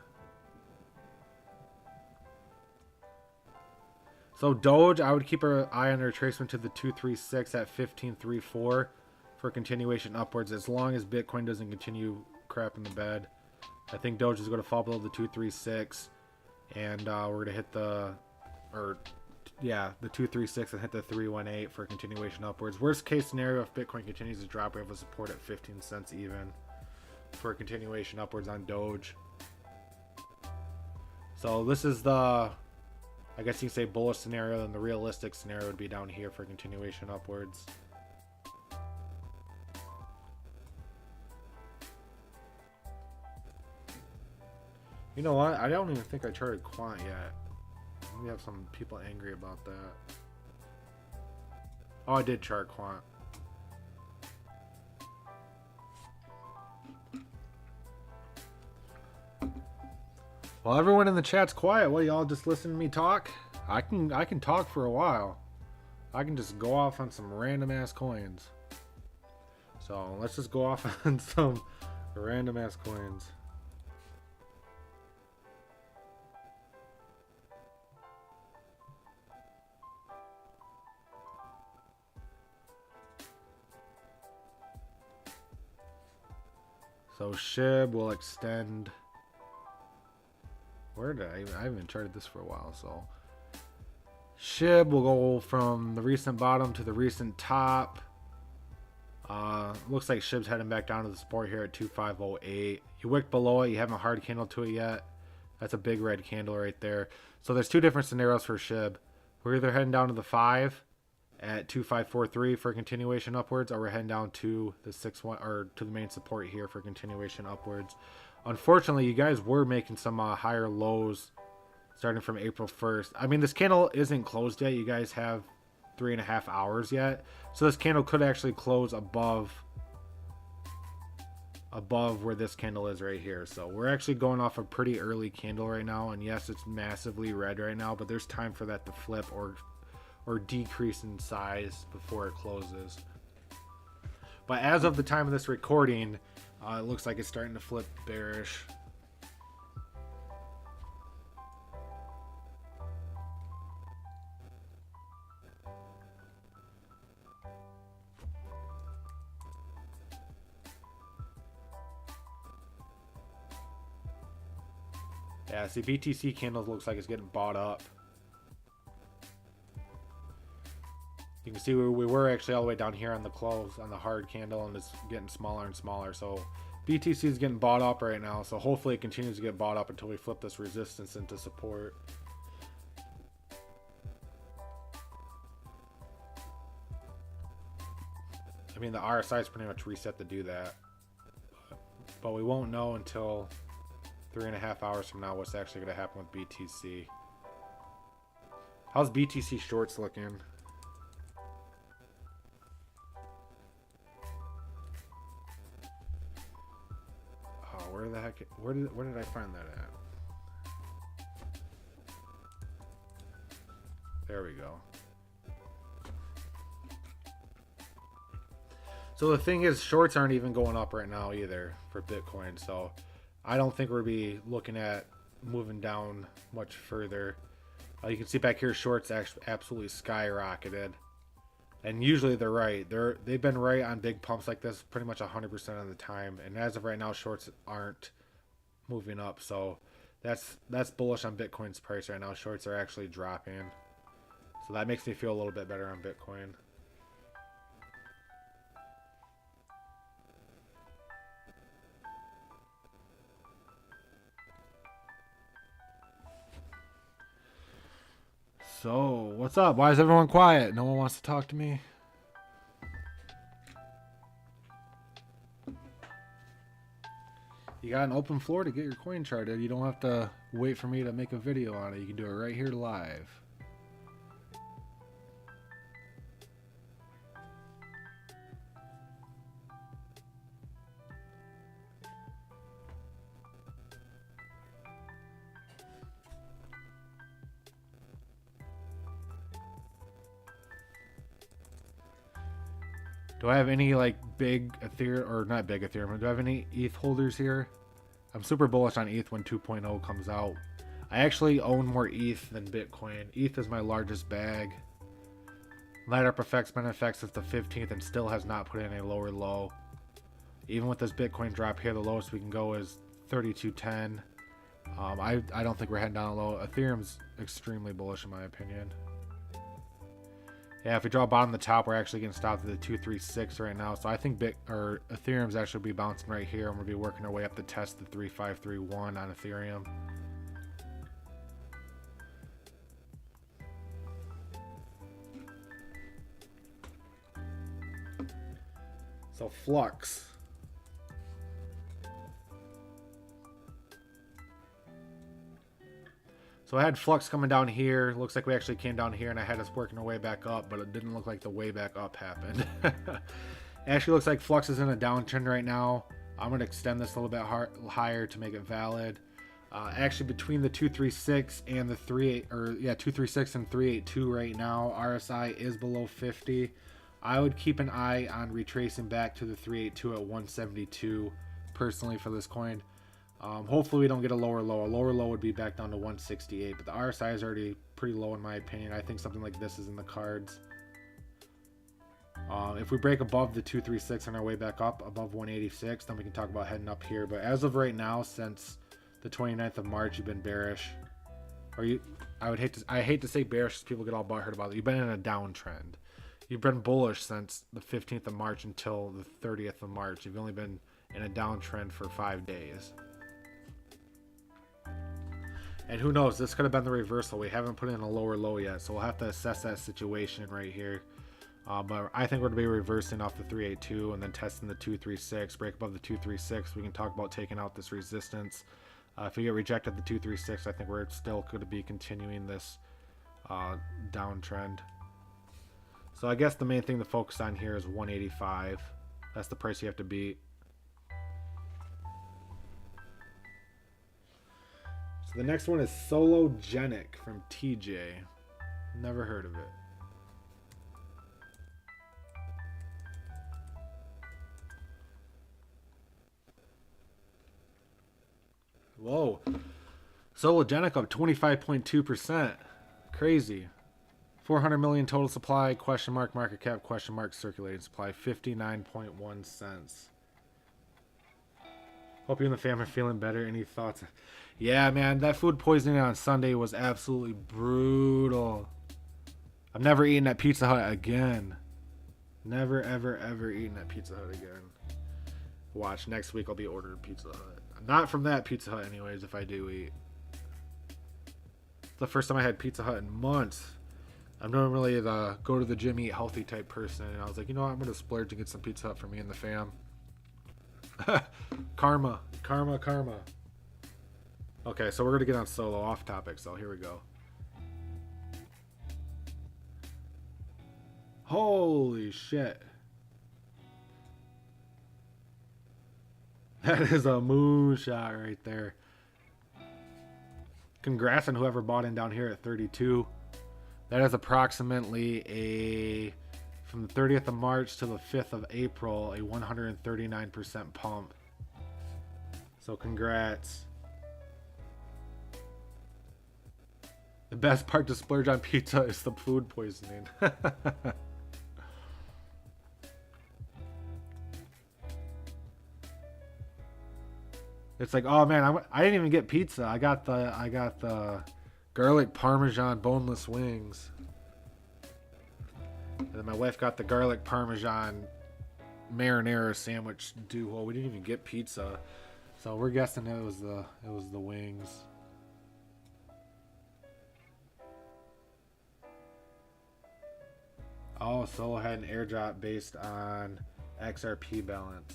So Doge, I would keep an eye on a retracement to the 236 at 1534 for continuation upwards, as long as Bitcoin doesn't continue crap in the bed. I think Doge is going to fall below the 236, and we're going to hit the 236 and hit the 318 for continuation upwards. Worst case scenario, if Bitcoin continues to drop, we have a support at 15 cents even for a continuation upwards on Doge. So this is the, I guess you can say, bullish scenario, and the realistic scenario would be down here for continuation upwards. You know what? I don't even think I charted quant yet. We have some people angry about that. Oh, I did chart quant. Well, everyone in the chat's quiet. What, y'all just listen to me talk? I can talk for a while. I can just go off on some random ass coins. So let's just go off on some random ass coins. So SHIB will extend. Where did I haven't charted this for a while, so SHIB will go from the recent bottom to the recent top. Looks like SHIB's heading back down to the support here at 2508. You wicked below it, you haven't a hard candle to it yet. That's a big red candle right there. So there's two different scenarios for SHIB. We're either heading down to the 5 at 2543 for continuation upwards, or we're heading down to the 61 or to the main support here for continuation upwards. Unfortunately, you guys were making some higher lows starting from April 1st. I mean, this candle isn't closed yet. You guys have 3.5 hours yet. So this candle could actually close above where this candle is right here. So we're actually going off a pretty early candle right now. And yes, it's massively red right now, but there's time for that to flip or decrease in size before it closes. But as of the time of this recording, it looks like it's starting to flip bearish. Yeah, see, BTC candles looks like it's getting bought up. You You can see we were actually all the way down here on the close, on the hard candle, and it's getting smaller and smaller. So BTC is getting bought up right now. So hopefully it continues to get bought up until we flip this resistance into support. I mean, the RSI is pretty much reset to do that. But we won't know until 3.5 hours from now what's actually going to happen with BTC. How's BTC shorts looking? Oh, where the heck? Where did I find that at? There we go. So the thing is, shorts aren't even going up right now either for Bitcoin. So I don't think we'll be looking at moving down much further. You can see back here, shorts actually absolutely skyrocketed. And usually they're right. They've been right on big pumps like this pretty much 100% of the time. And as of right now, shorts aren't moving up. So that's bullish on Bitcoin's price right now. Shorts are actually dropping. So that makes me feel a little bit better on Bitcoin. So, what's up? Why is everyone quiet? No one wants to talk to me? You got an open floor to get your coin charted. You don't have to wait for me to make a video on it. You can do it right here live. Do I have any like big Ethereum, or not big Ethereum, do I have any ETH holders here? I'm super bullish on ETH when 2.0 comes out. I actually own more ETH than Bitcoin. ETH is my largest bag. Light up effects been in effect since the 15th and still has not put in a lower low. Even with this Bitcoin drop here, the lowest we can go is 3210. I don't think we're heading down low. Ethereum's extremely bullish in my opinion. Yeah, if we draw bottom to the top, we're actually getting stopped at the 236 right now. So I think Ethereum's actually be bouncing right here, and we'll be working our way up to test the 3531 on Ethereum. So Flux. So I had Flux coming down here. Looks like we actually came down here and I had us working our way back up, but it didn't look like the way back up happened. Actually looks like Flux is in a downtrend right now. I'm going to extend this a little bit higher to make it valid. Actually between the 236 and the 236 and 382 right now, RSI is below 50. I would keep an eye on retracing back to the 382 at 172 personally for this coin. Hopefully we don't get a lower low. A lower low would be back down to 168, but the RSI is already pretty low in my opinion. I think something like this is in the cards. If we break above the 236 on our way back up, above 186, then we can talk about heading up here. But as of right now, since the 29th of March, you've been bearish. I hate to say bearish because people get all butthurt about it. You've been in a downtrend. You've been bullish since the 15th of March until the 30th of March. You've only been in a downtrend for 5 days. And who knows, this could have been the reversal. We haven't put in a lower low yet, so we'll have to assess that situation right here. But I think we're going to be reversing off the 382 and then testing the 236. Break above the 236, we can talk about taking out this resistance. If we get rejected at the 236, I think we're still going to be continuing this downtrend. So I guess the main thing to focus on here is 185. That's the price you have to beat. So the next one is Sologenic from TJ. Never heard of it. Whoa. Sologenic up 25.2%. Crazy. 400 million total supply, question mark, market cap, question mark, circulating supply, 59.1 cents. Hope you and the family are feeling better. Any thoughts? Yeah, man, that food poisoning on Sunday was absolutely brutal. I'm never eating at Pizza Hut again. Never, ever, ever eating at Pizza Hut again. Watch, next week I'll be ordering Pizza Hut. Not from that Pizza Hut anyways, if I do eat. It's the first time I had Pizza Hut in months. I'm normally the go to the gym, eat healthy type person. And I was like, you know what? I'm going to splurge and get some Pizza Hut for me and the fam. Karma. Karma, karma. Okay, so we're going to get on solo, off topic. So here we go. Holy shit. That is a moonshot right there. Congrats on whoever bought in down here at 32. That is approximately a, from the 30th of March to the 5th of April, a 139% pump. So congrats. The best part to splurge on pizza is the food poisoning. It's like, oh man, I didn't even get pizza. I got the garlic parmesan boneless wings. And then my wife got the garlic parmesan marinara sandwich duo. We didn't even get pizza. So we're guessing it was the wings. Oh, Solo had an airdrop based on XRP balance.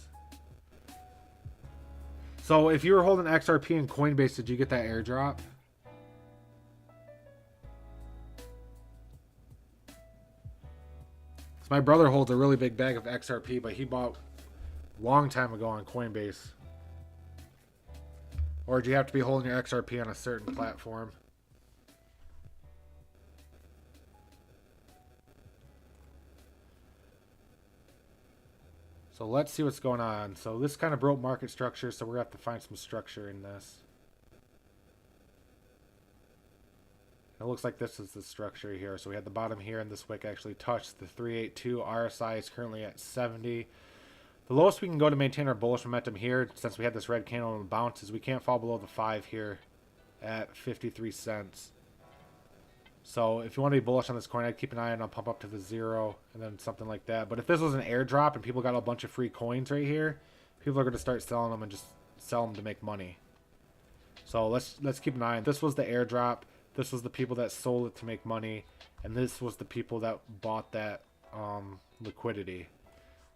So if you were holding XRP in Coinbase, did you get that airdrop? So my brother holds a really big bag of XRP, but he bought a long time ago on Coinbase. Or do you have to be holding your XRP on a certain platform? So let's see what's going on. So this kind of broke market structure, so we're going to have to find some structure in this. It looks like this is the structure here. So we had the bottom here, and this wick actually touched the 382. RSI is currently at 70. The lowest we can go to maintain our bullish momentum here, since we had this red candle and bounce, is we can't fall below the 5 here at 53 cents. So if you want to be bullish on this coin, I'd keep an eye on it, pump up to the 0 and then something like that. But if this was an airdrop and people got a bunch of free coins right here, people are going to start selling them and just sell them to make money. So let's keep an eye on it. This was the airdrop. This was the people that sold it to make money, and this was the people that bought that liquidity.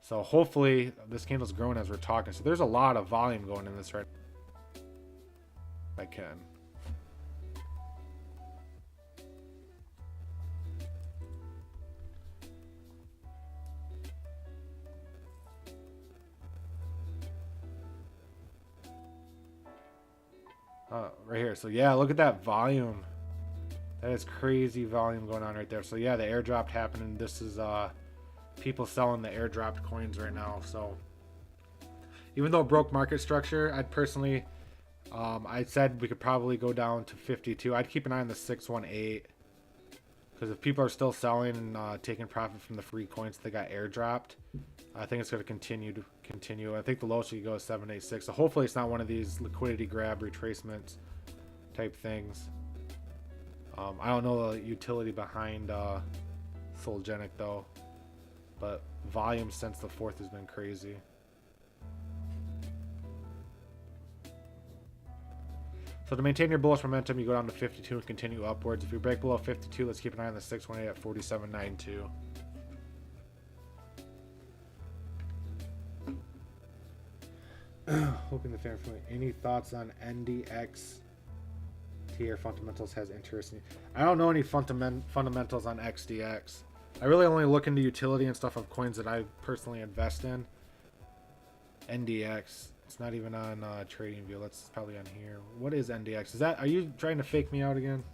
So hopefully this candle's growing as we're talking. So there's a lot of volume going in this right now. I can. Right here. So yeah, look at that volume. That is crazy volume going on right there. So yeah, the airdrop happened, and this is people selling the airdropped coins right now. So even though it broke market structure, I'd personally I said we could probably go down to 52. I'd keep an eye on the 618, because if people are still selling and taking profit from the free coins that they got airdropped, I think it's going to continue. I think the lowest you can go is 786. So hopefully it's not one of these liquidity grab retracements type things. I don't know the utility behind Sologenic though, but volume since the 4th has been crazy. So to maintain your bullish momentum, you go down to 52 and continue upwards. If you break below 52, let's keep an eye on the 618 at 47.92. Hoping the fan for any thoughts on NDX tier fundamentals has interest in you. I don't know any fundamentals on XDX. I really only look into utility and stuff of coins that I personally invest in. NDX, it's not even on TradingView. That's probably on here. What is NDX? Is that, are you trying to fake me out again?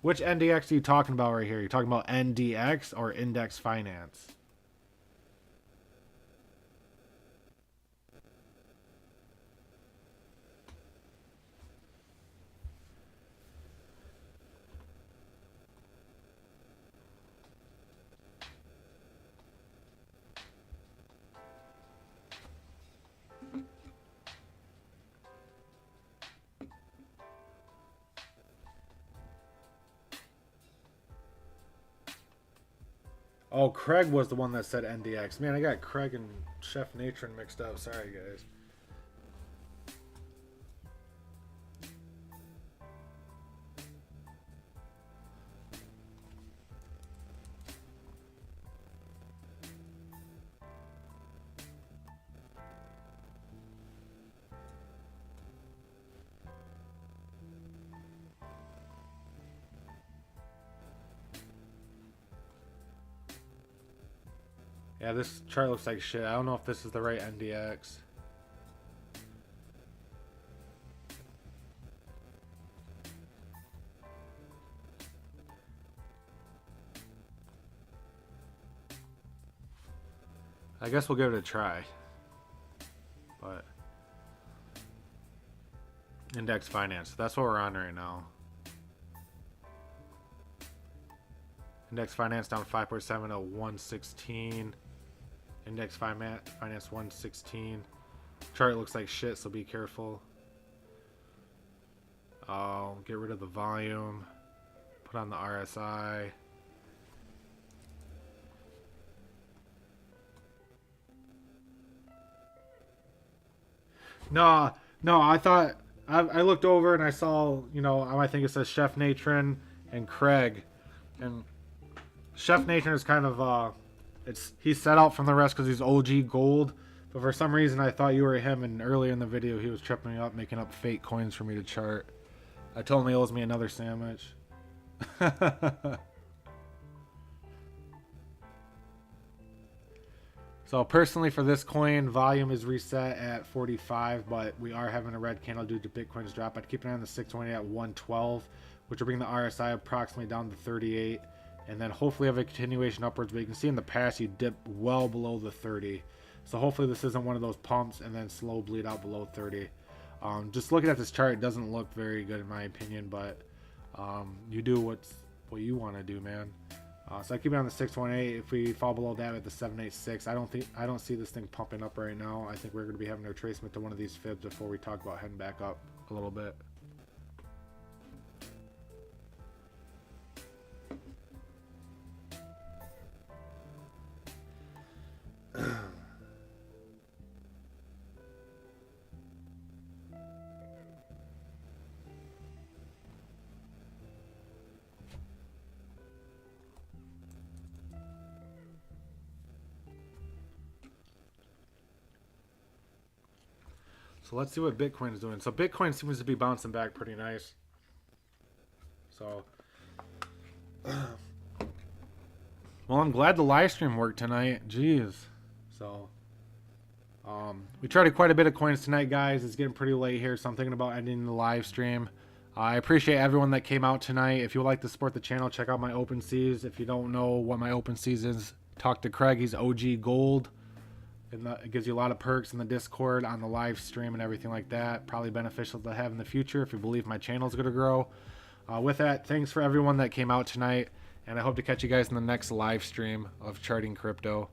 Which NDX are you talking about right here? You're talking about NDX or Index Finance? Oh, Craig was the one that said NDX. Man, I got Craig and Chef Natron mixed up. Sorry, guys. Yeah, this chart looks like shit. I don't know if this is the right NDX. I guess we'll give it a try. But index finance, that's what we're on right now. Index finance down 5.7 to 116. Index finance 116. Chart looks like shit, so be careful. I'll get rid of the volume. Put on the RSI. No, I thought I looked over and I saw, you know, I think it says Chef Natron and Craig, and Chef Natron is kind of he's set out from the rest because he's OG gold, but for some reason I thought you were him, and earlier in the video he was tripping me up, making up fake coins for me to chart. I told him he owes me another sandwich. So personally for this coin, volume is reset at 45, but we are having a red candle due to Bitcoin's drop. I'd keep an eye on the 620 at 112, which will bring the RSI approximately down to 38, and then hopefully have a continuation upwards. But you can see in the past you dip well below the 30, so hopefully this isn't one of those pumps and then slow bleed out below 30. Just looking at this chart, it doesn't look very good in my opinion, but you do what you want to do, man. So I keep it on the 618. If we fall below that at the 786, I don't see this thing pumping up right now. I think we're going to be having a retracement to one of these fibs before we talk about heading back up a little bit. So let's see what Bitcoin is doing. So Bitcoin seems to be bouncing back pretty nice. So, well, I'm glad the live stream worked tonight. Jeez. So, we tried quite a bit of coins tonight, guys. It's getting pretty late here, so I'm thinking about ending the live stream. I appreciate everyone that came out tonight. If you would like to support the channel, check out my OpenSeas. If you don't know what my OpenSeas is, talk to Craig. He's OG Gold. And it gives you a lot of perks in the Discord, on the live stream, and everything like that. Probably beneficial to have in the future if you believe my channel is going to grow. With that, thanks for everyone that came out tonight, and I hope to catch you guys in the next live stream of Charting Crypto.